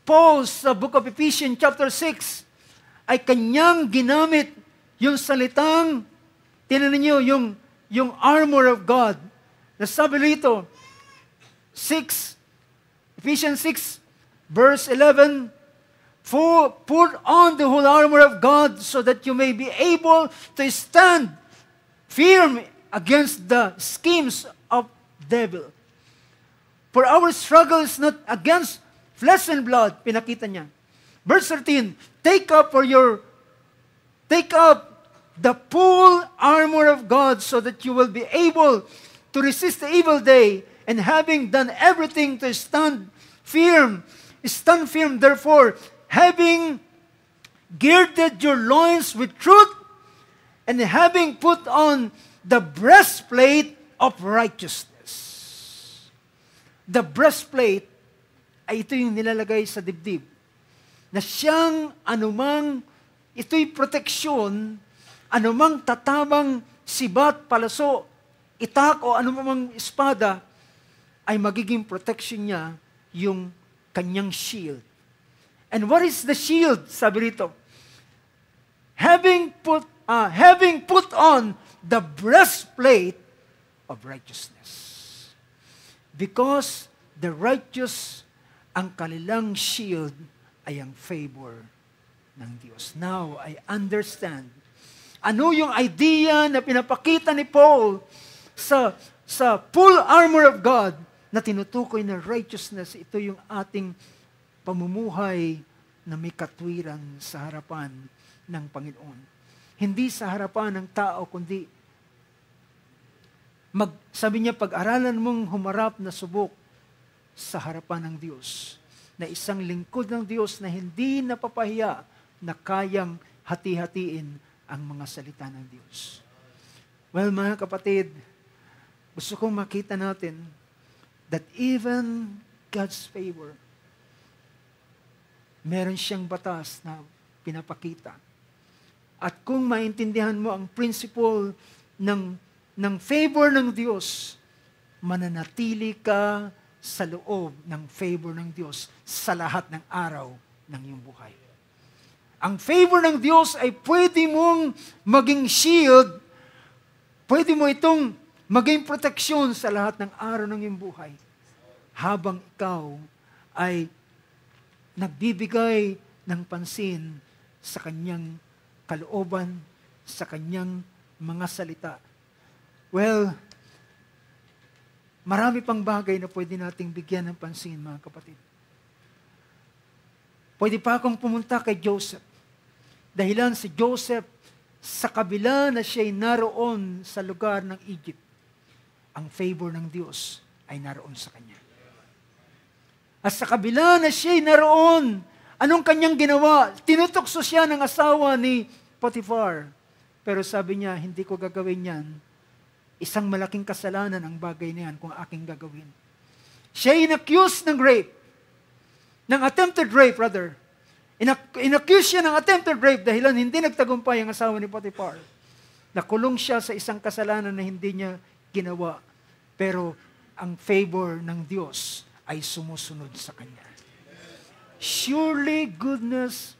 Paul sa Book of Ephesians chapter 6 ay kanyang ginamit yung salitang, tinan niyo yung armor of God. Nasabi rito, Ephesians 6, verse 11, put on the whole armor of God so that you may be able to stand firm against the schemes of devil. For our struggle is not against flesh and blood, pinakita niya. Verse 13, take up the full armor of God so that you will be able to resist the evil day, and having done everything to stand firm, therefore, having girded your loins with truth, and having put on the breastplate of righteousness. The breastplate ay ito yung nilalagay sa dibdib. Na siyang ito'y proteksyon, anumang tatabang sibat, palaso, itak o anumang espada, ay magiging protection niya yung kanyang shield. And what is the shield? Sabi rito, having put on the breastplate of righteousness. Because the righteous, ang kanilang shield ay ang favor ng Diyos. Now, I understand. Ano yung idea na pinapakita ni Paul sa full armor of God na tinutukoy na righteousness, ito yung ating pamumuhay na may katwiran sa harapan ng Panginoon. Hindi sa harapan ng tao, kundi sabi niya, pag-aralan mong humarap na subok sa harapan ng Diyos, na isang lingkod ng Diyos na hindi napapahiya, na kayang hati-hatiin ang mga salita ng Diyos. Well, mga kapatid, gusto kong makita natin that even God's favor, meron siyang batas na pinapakita. At kung maintindihan mo ang principle ng favor ng Diyos, mananatili ka sa loob ng favor ng Diyos sa lahat ng araw ng iyong buhay. Ang favor ng Diyos ay pwede mong maging shield, pwede mo itong maging proteksyon sa lahat ng araw ng iyong buhay, habang ikaw ay nagbibigay ng pansin sa kanyang kalooban, sa kanyang mga salita. Well, marami pang bagay na pwede nating bigyan ng pansin, mga kapatid. Pwede pa akong pumunta kay Joseph. Dahilan si Joseph, sa kabila na siya'y naroon sa lugar ng Egypt, ang favor ng Diyos ay naroon sa kanya. At sa kabila na siya'y naroon, anong kanyang ginawa? Tinutokso siya ng asawa ni Potiphar. Pero sabi niya, hindi ko gagawin yan. Isang malaking kasalanan ang bagay na yan kung aking gagawin. Siya'y inaccuse ng rape. Ng attempted rape, rather. Inaccuse siya ng attempted rape dahilan hindi nagtagumpay ang asawa ni Potiphar. Nakulong siya sa isang kasalanan na hindi niya ginawa. Pero ang favor ng Diyos ay sumusunod sa kanya. Surely goodness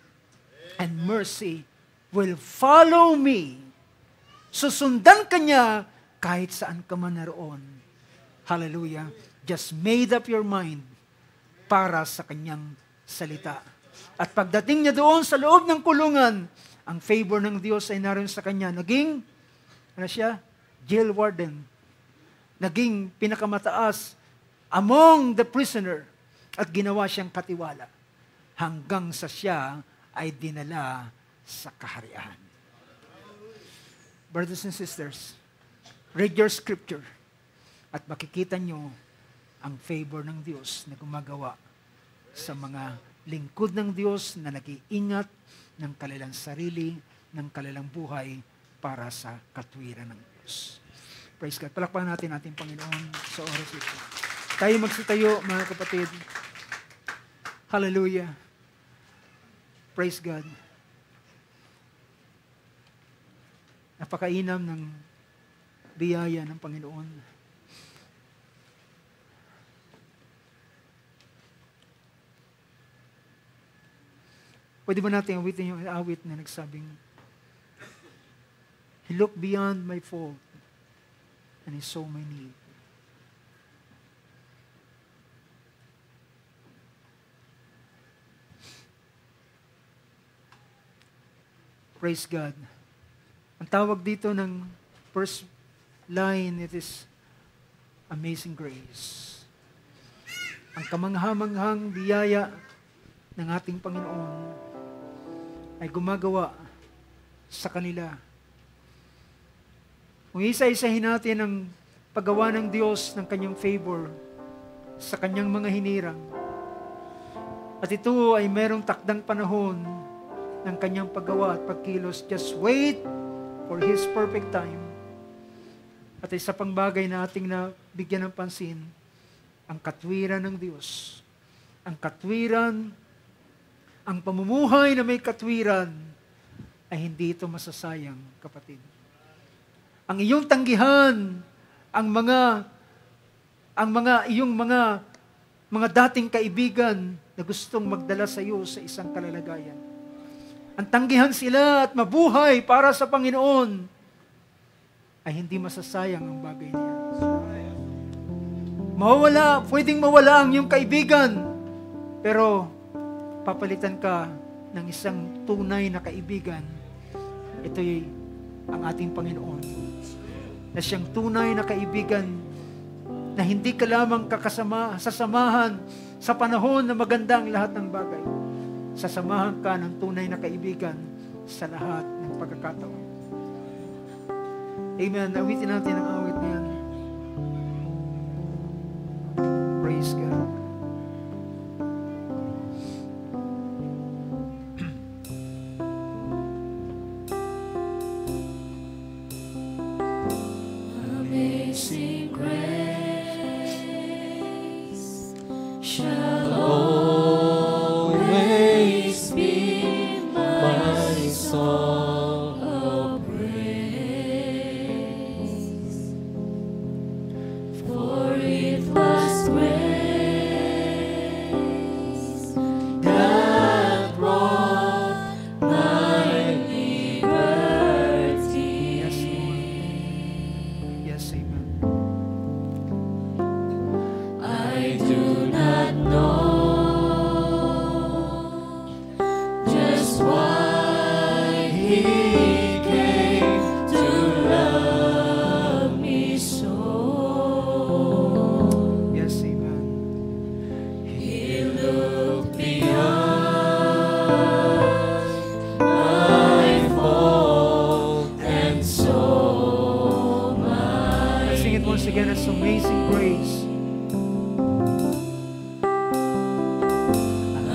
and mercy will follow me. Susundan ka niya kahit saan ka man naroon. Hallelujah. Just made up your mind para sa kanyang salita. At pagdating niya doon sa loob ng kulungan, ang favor ng Diyos ay naroon sa kanya. Naging, jail warden. Naging pinakamataas among the prisoner. At ginawa siyang katiwala. Hanggang sa siya ay dinala sa kaharian. Brothers and sisters, read your scripture at makikita nyo ang favor ng Diyos na gumagawa sa mga lingkod ng Diyos na nag-iingat ng kanilang sarili, ng kanilang buhay para sa katwiran ng Diyos. Praise God. Palakpakan natin ating Panginoon sa oras ito. Tayo magsitayo, mga kapatid. Hallelujah. Praise God. Napakainam ng biyaya ng Panginoon. Pwede ba natin awitin yung awit na nagsabing, He looked beyond my fault and He saw my need. Praise God. Ang tawag dito ng first line, it is Amazing Grace. Ang kamangha-manghang biyaya ng ating Panginoon ay gumagawa sa kanila. Kung isa-isahin natin ang paggawa ng Diyos ng kanyang favor sa kanyang mga hinirang, at ito ay merong takdang panahon ng kanyang paggawa at pagkilos, just wait for His perfect time. At isa pang bagay na ating nabigyan ng pansin, ang katwiran ng Diyos. Ang katwiran, ang pamumuhay na may katwiran ay hindi ito masasayang, kapatid. Ang iyong tanggihan, iyong mga dating kaibigan na gustong magdala sa iyo sa isang kalalagayan. Ang tanggihan sila at mabuhay para sa Panginoon ay hindi masasayang ang bagay niya. Pwedeng mawala ang iyong kaibigan, pero papalitan ka ng isang tunay na kaibigan. Ito'y ang ating Panginoon, na siyang tunay na kaibigan na hindi ka lamang sasamahan sa panahon na maganda ang lahat ng bagay. Sasamahan ka ng tunay na kaibigan sa lahat ng pagkakataon. Amen. Awitin natin ang awit na yan. Praise God. Amazing grace shall always be my song of praise. For it was grace that brought my liberty. Yes, Lord. Yes, amen. I do not know just why He came to love me so. Yes, amen. He looked beyond my fault and saw my Let's sing it once again. It's amazing grace.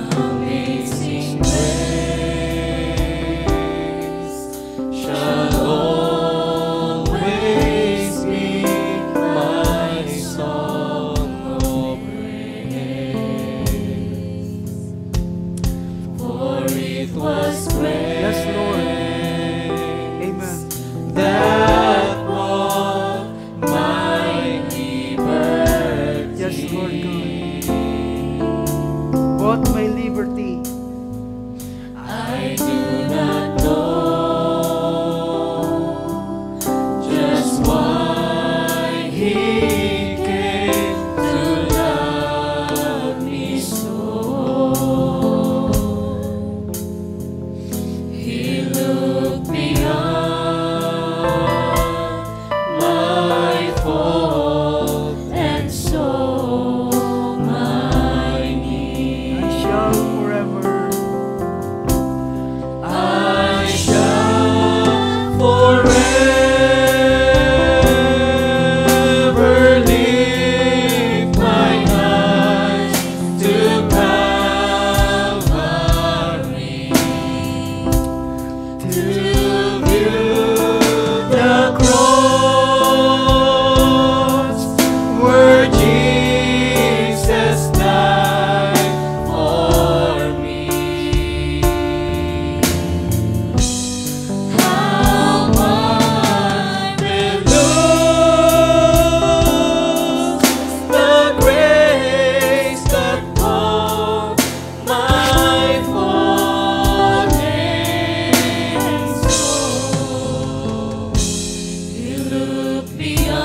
amazing grace shall always be my song of praise. For it was grace Yes, Lord. Amen. that brought my liberty. Yes, Lord God. Bought my liberty. I do not know just why He came to love me so. He looked beyond my fault and saw my need. I shall forever. I shall forever lift my eyes to Calvary to view the cross where Jesus died for me. How I will lose the grace that brought my fallen soul. He looked beyond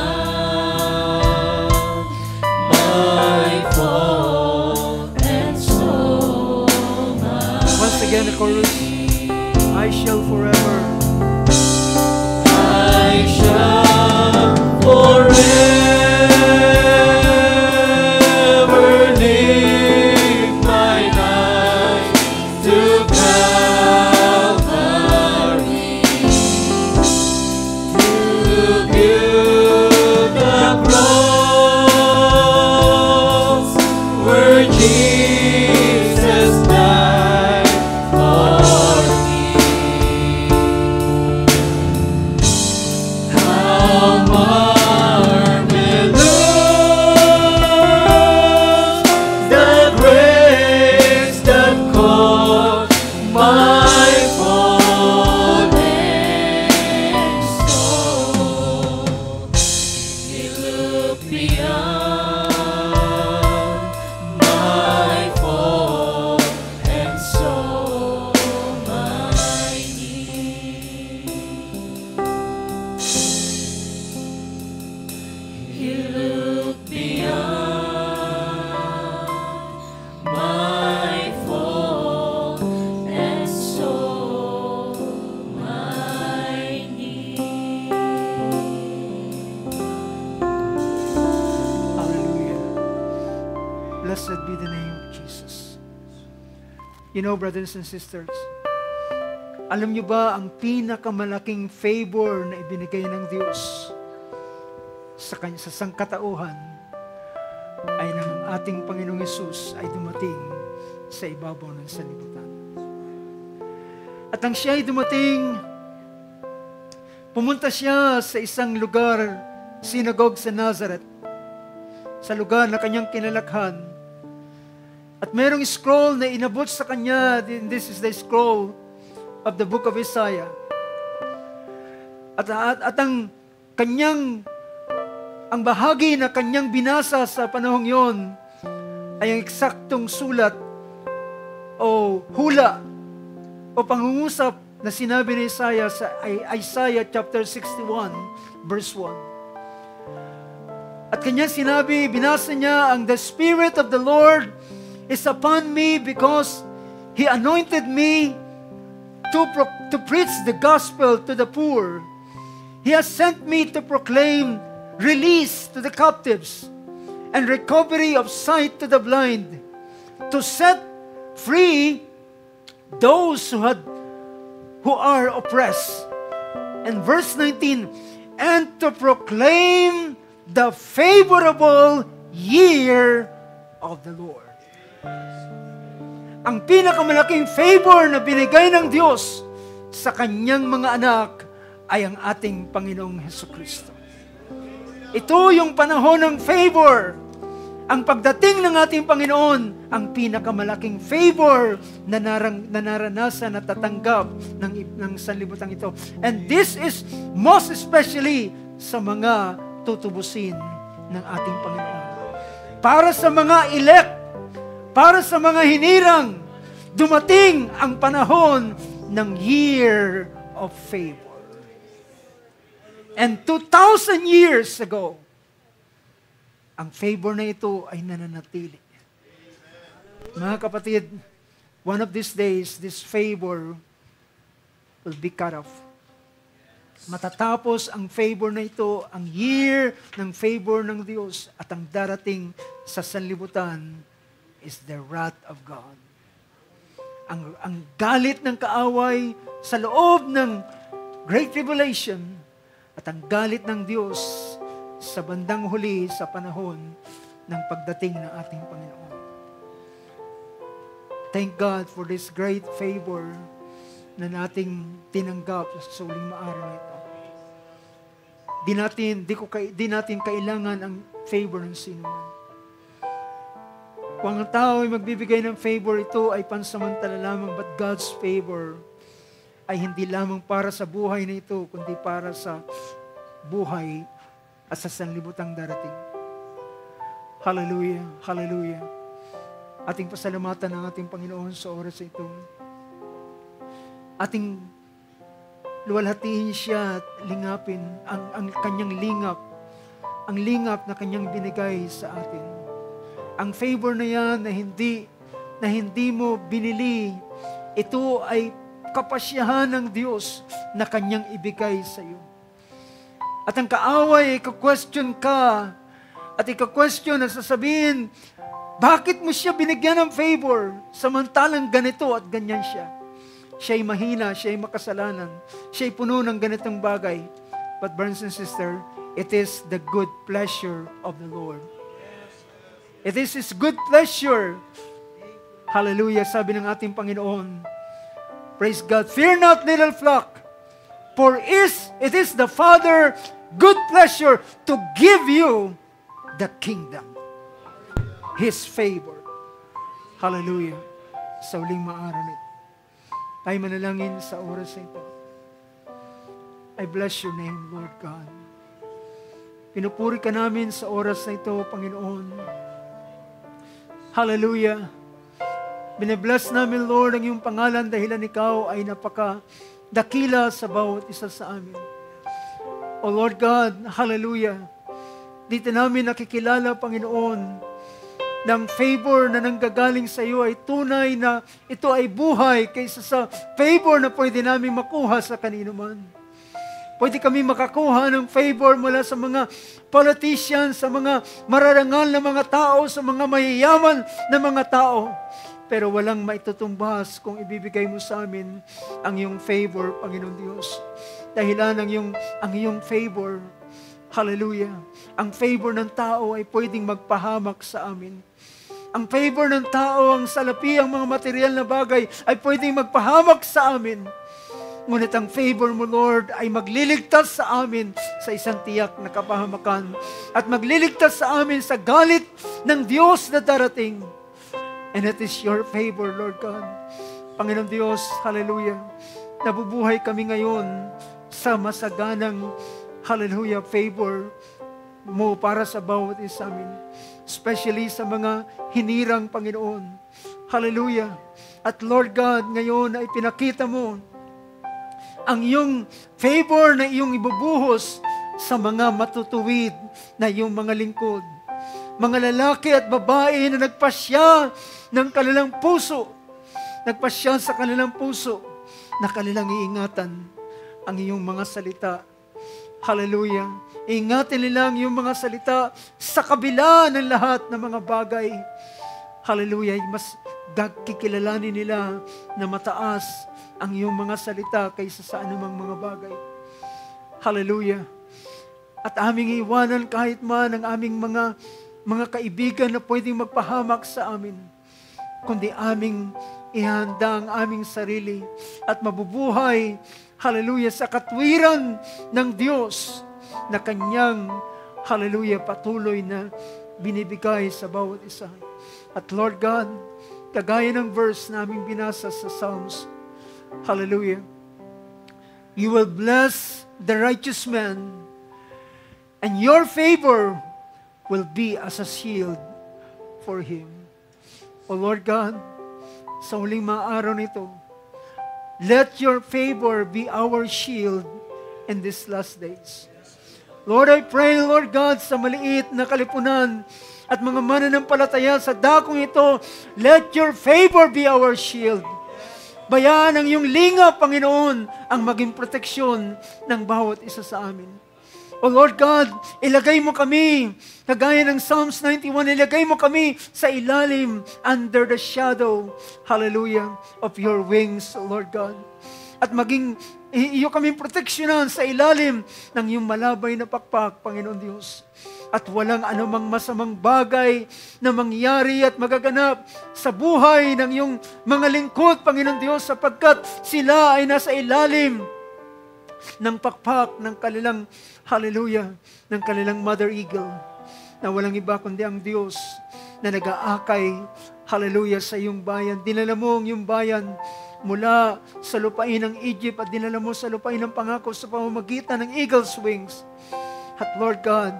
my fault and saw my Once again, the chorus. I shall forever. I shall forever lift my eyes to Calvary to view the cross where Jesus died for me. How marvelous the grace that caught my fallen soul. He looked beyond my fault and saw my need. He looked beyond my fault and saw my need. Blessed be the name of Jesus. You know, brothers and sisters, alam niyo ba ang pinakamalaking favor na ibinigay ng Diyos sa sangkatauhan ay ng ating Panginoong Hesus ay dumating sa ibabaw ng sanlibutan. At nang siya ay dumating, pumunta siya sa isang lugar, synagogue sa Nazareth, sa lugar na kanyang kinalakhan. At merong scroll na inabot sa kanya. This is the scroll of the book of Isaiah. At ang bahagi na kanyang binasa sa panahong yon ay ang eksaktong sulat o hula o pangungusap na sinabi ni Isaiah sa Isaiah chapter 61 verse 1. At kanya sinabi, binasa niya, ang the Spirit of the Lord is upon me because He anointed me to preach the gospel to the poor. He has sent me to proclaim release to the captives and recovery of sight to the blind, to set free those who are oppressed. And verse 19, and to proclaim the favorable year of the Lord. Ang pinakamalaking favor na binigay ng Diyos sa kanyang mga anak ay ang ating Panginoong Hesukristo. Ito yung panahon ng favor. Ang pagdating ng ating Panginoon, ang pinakamalaking favor na naranasan at tatanggap ng sanlibutan ito. And this is most especially sa mga tutubusin ng ating Panginoon. Para sa mga elect, para sa mga hinirang, dumating ang panahon ng year of favor. And 2,000 years ago, ang favor na ito ay nananatili. Mga kapatid, one of these days, this favor will be cut off. Matatapos ang favor na ito, ang year ng favor ng Diyos, at ang darating sa sanlibutan is the wrath of God. Ang galit ng kaaway sa loob ng Great Tribulation at ang galit ng Diyos sa bandang huli sa panahon ng pagdating ng ating Panginoon. Thank God for this great favor na nating tinanggap sa suling maaraw ito. Di natin kailangan ang favor ng sino man. Kung ang tao ay magbibigay ng favor, ito ay pansamantala lamang, but God's favor ay hindi lamang para sa buhay na ito, kundi para sa buhay at sa sanlibutang darating. Hallelujah, hallelujah. Ating pasalamatan ang ating Panginoon sa oras na ito. Ating luwalhatiin siya at lingapin ang kanyang lingap, ang lingap na kanyang binigay sa atin. Ang favor na yan na hindi mo binili, ito ay kapasyahan ng Diyos na kanyang ibigay sa iyo. At ang kaaway, ika-question ka, at ika-question at sasabihin, bakit mo siya binigyan ng favor samantalang ganito at ganyan siya? Siya'y mahina, siya'y makasalanan, siya'y puno ng ganitong bagay. But brothers and sisters, it is the good pleasure of the Lord. It is His good pleasure. Hallelujah, sabi ng ating Panginoon. Praise God. Fear not, little flock, for it is the Father good pleasure to give you the kingdom. His favor. Hallelujah. Sa uling maaraw nito. Tayo manalangin sa oras na ito. I bless your name, Lord God. Pinupuri ka namin sa oras na ito, Panginoon. Hallelujah. Binibless namin, Lord, ang iyong pangalan dahilan ikaw ay napaka-dakila sa bawat isa sa amin. O Lord God, hallelujah. Dito namin nakikilala, Panginoon, ng favor na nanggagaling sa iyo ay tunay na ito ay buhay kaysa sa favor na pwede namin makuha sa kanino man. Pwede kami makakuha ng favor mula sa mga politicians, sa mga mararangal na mga tao, sa mga mayayaman na mga tao. Pero walang maitutumbas kung ibibigay mo sa amin ang iyong favor, Panginoon Diyos. Dahilan ang iyong favor, hallelujah, ang favor ng tao ay pwedeng magpahamak sa amin. Ang favor ng tao, ang salapi, ang mga material na bagay ay pwedeng magpahamak sa amin. Ngunit ang favor mo, Lord, ay magliligtas sa amin sa isang tiyak na kapahamakan at magliligtas sa amin sa galit ng Diyos na darating. And it is your favor, Lord God. Panginoon Diyos, hallelujah, nabubuhay kami ngayon sa masaganang, hallelujah, favor mo para sa bawat isa amin. Especially sa mga hinirang, Panginoon. Hallelujah. At Lord God, ngayon ay pinakita mo ang iyong favor na iyong ibubuhos sa mga matutuwid na iyong mga lingkod. Mga lalaki at babae na nagpasya ng kanilang puso. Nagpasya sa kanilang puso na kanilang iingatan ang iyong mga salita. Hallelujah. Ingatan nila ang iyong mga salita sa kabila ng lahat ng mga bagay. Hallelujah. Mas kikilalanin nila na mataas ang iyong mga salita kaysa sa anumang mga bagay. Hallelujah. At aming iwanan kahit man ang aming mga kaibigan na pwedeng magpahamak sa amin, kundi aming ihanda ang aming sarili at mabubuhay, hallelujah, sa katwiran ng Diyos na kanyang, hallelujah, patuloy na binibigay sa bawat isa. At Lord God, kagaya ng verse naming binasa sa Psalms, hallelujah, you will bless the righteous man, and your favor will be as a shield for him. O Lord God, sa huling mga araw nito, let your favor be our shield in these last days. Lord, I pray, Lord God, sa maliit na kalipunan at mga mananampalataya sa dakong ito, let your favor be our shield. Bayaan ang iyong linga, Panginoon, ang maging proteksyon ng bawat isa sa amin. O Lord God, ilagay mo kami, kagaya ng Psalms 91, ilagay mo kami sa ilalim, under the shadow, hallelujah, of your wings, O Lord God. At maging iyo kami proteksyonan sa ilalim ng iyong malabay na pakpak, Panginoon Diyos. At walang anumang masamang bagay na mangyari at magaganap sa buhay ng iyong mga lingkod, Panginoon Diyos, sapagkat sila ay nasa ilalim ng pakpak ng kanilang, hallelujah, ng kanilang mother eagle, na walang iba kundi ang Diyos na nag-aakay, hallelujah, sa iyong bayan. Dinala mo ang iyong bayan mula sa lupain ng Egypt at dinala mo sa lupain ng pangako sa pamamagitan ng eagle's wings. At Lord God,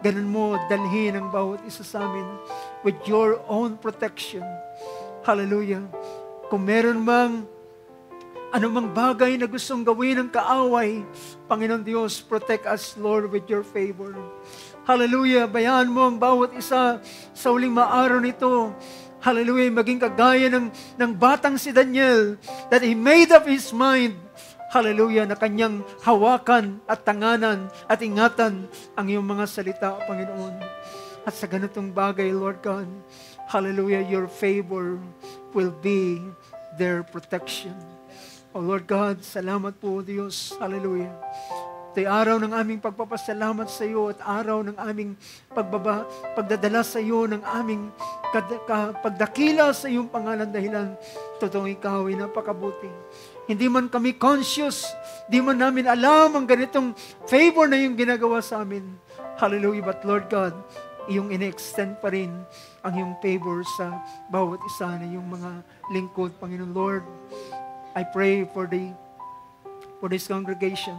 ganun mo dalhin ang bawat isa sa amin with your own protection. Hallelujah. Kung meron mang anumang bagay na gustong gawin ng kaaway, Panginoon Diyos, protect us, Lord, with your favor. Hallelujah. Bayaan mo ang bawat isa sa huling maaraw nito. Hallelujah. Maging kagaya ng batang si Daniel, that he made up his mind, hallelujah, na kanyang hawakan at tanganan at ingatan ang iyong mga salita, Panginoon. At sa ganitong bagay, Lord God, hallelujah, your favor will be their protection. O Lord God, salamat po, Diyos. Hallelujah. Ito'y araw ng aming pagpapasalamat sa iyo at araw ng aming pagdadala sa iyo ng aming pagdakila sa iyong pangalan dahilan totoong ikaw ay napakabuti. Hindi man kami conscious, hindi man namin alam ang ganitong favor na iyong ginagawa sa amin. Hallelujah. But Lord God, iyong ine-extend pa rin ang iyong favor sa bawat isa na iyong mga lingkod. Panginoon Lord, I pray for this congregation.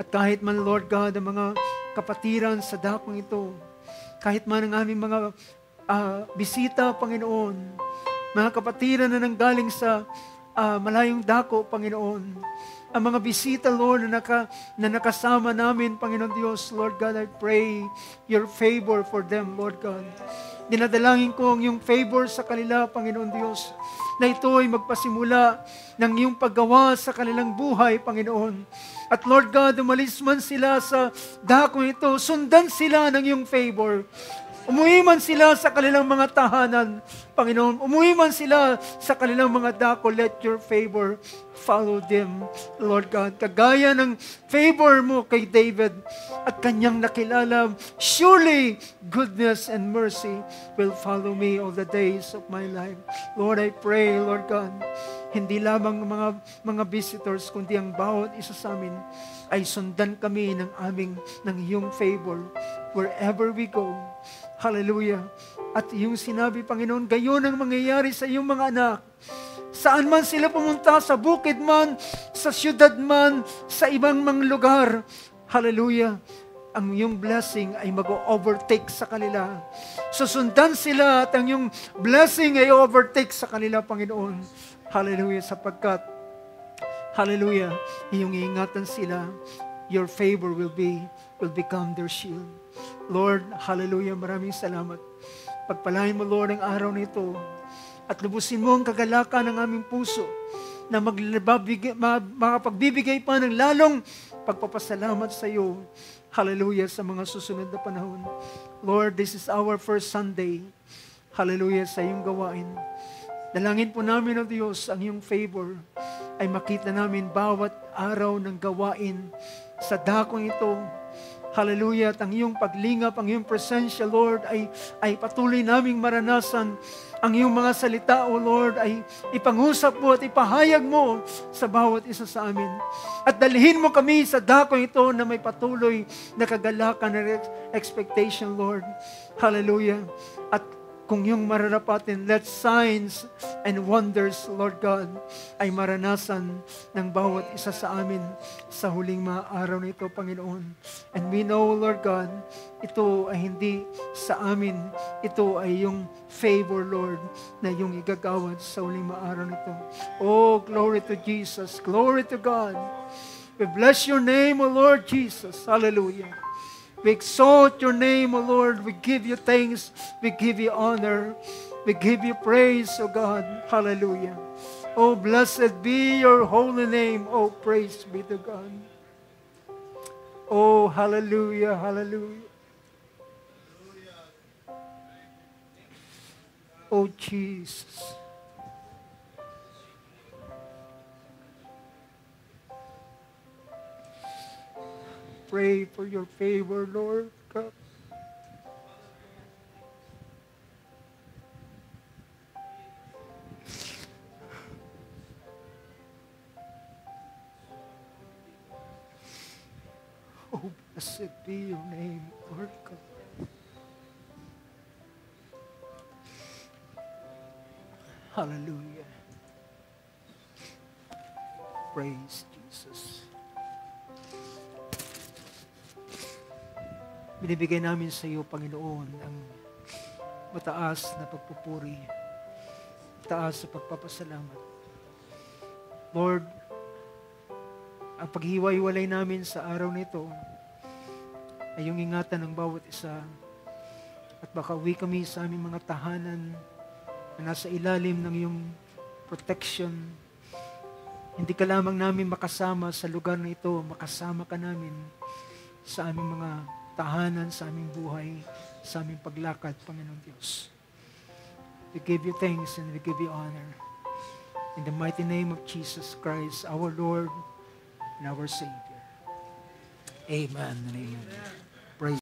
At kahit man, Lord God, ang mga kapatiran sa dakong ito, kahit man ang aming mga bisita, Panginoon, mga kapatiran na nanggaling sa malayong dako, Panginoon, ang mga bisita, Lord, na nakasama namin, Panginoon Diyos, Lord God, I pray your favor for them, Lord God. Dinadalangin ko ang iyong favor sa kanila, Panginoon Diyos, na ito ay magpasimula ng iyong paggawa sa kanilang buhay, Panginoon. At Lord God, umalis man sila sa dakong ito, sundan sila ng iyong favor. Umuwi man sila sa kanilang mga tahanan, Panginoon. Umuwi man sila sa kanilang mga dako, let your favor follow them, Lord God. Kagaya ng favor mo kay David at kanyang nakilala, surely goodness and mercy will follow me all the days of my life. Lord, I pray, Lord God, hindi lamang mga visitors, kundi ang bawat isa sa amin ay sundan kami ng iyong favor wherever we go. Hallelujah. At yung sinabi, Panginoon, gayon ang mangyayari sa iyong mga anak. Saan man sila pumunta, sa bukid man, sa syudad man, sa ibang mga lugar. Hallelujah. Ang iyong blessing ay mag-overtake sa kanila. Susundan sila at ang iyong blessing ay overtake sa kanila, Panginoon. Hallelujah. Sapagkat, hallelujah, iyong iingatan sila. Your favor will become their shield. Lord, hallelujah, maraming salamat. Pagpalain mo, Lord, ang araw nito at lubusin mo ang kagalakan ng aming puso na makapagbibigay pa ng lalong pagpapasalamat sa iyo. Hallelujah, sa mga susunod na panahon. Lord, this is our first Sunday. Hallelujah, sa iyong gawain. Dalangin po namin, O Diyos, ang iyong favor ay makita namin bawat araw ng gawain sa dakong ito. Hallelujah. At ang iyong paglingap, ang iyong presensya, Lord, ay patuloy naming maranasan. Ang iyong mga salita, O Lord, ay ipangusap mo at ipahayag mo sa bawat isa sa amin. At dalhin mo kami sa dakong ito na may patuloy na kagalakan at expectation, Lord. Hallelujah. At kung yung mararapatin, let signs and wonders, Lord God, ay maranasan ng bawat isa sa amin sa huling mga araw na ito, Panginoon. And we know, Lord God, ito ay hindi sa amin, ito ay yung favor, Lord, na yung igagawad sa huling mga araw nito. Oh, glory to Jesus. Glory to God. We bless your name, O Lord Jesus. Hallelujah. We exalt your name, O Lord. We give you thanks. We give you honor. We give you praise, O God. Hallelujah. Oh, blessed be your holy name. Oh, praise be to God. Oh, hallelujah, hallelujah. Oh, Jesus. Pray for your favor, Lord God. Oh, blessed be your name, Lord God. Hallelujah. Praise Jesus. Binibigay namin sa iyo, Panginoon, ang mataas na pagpupuri, mataas na pagpapasalamat. Lord, ang paghiwa-hiwalay namin sa araw nito ay yung ingatan ng bawat isa at baka uwi kami sa aming mga tahanan na nasa ilalim ng iyong protection. Hindi ka lamang namin makasama sa lugar na ito, makasama ka namin sa aming mga tahanan, sa aming buhay, sa aming paglakad, Panginoon Diyos. We give you thanks and we give you honor. In the mighty name of Jesus Christ, our Lord and our Savior. Amen and amen. Praise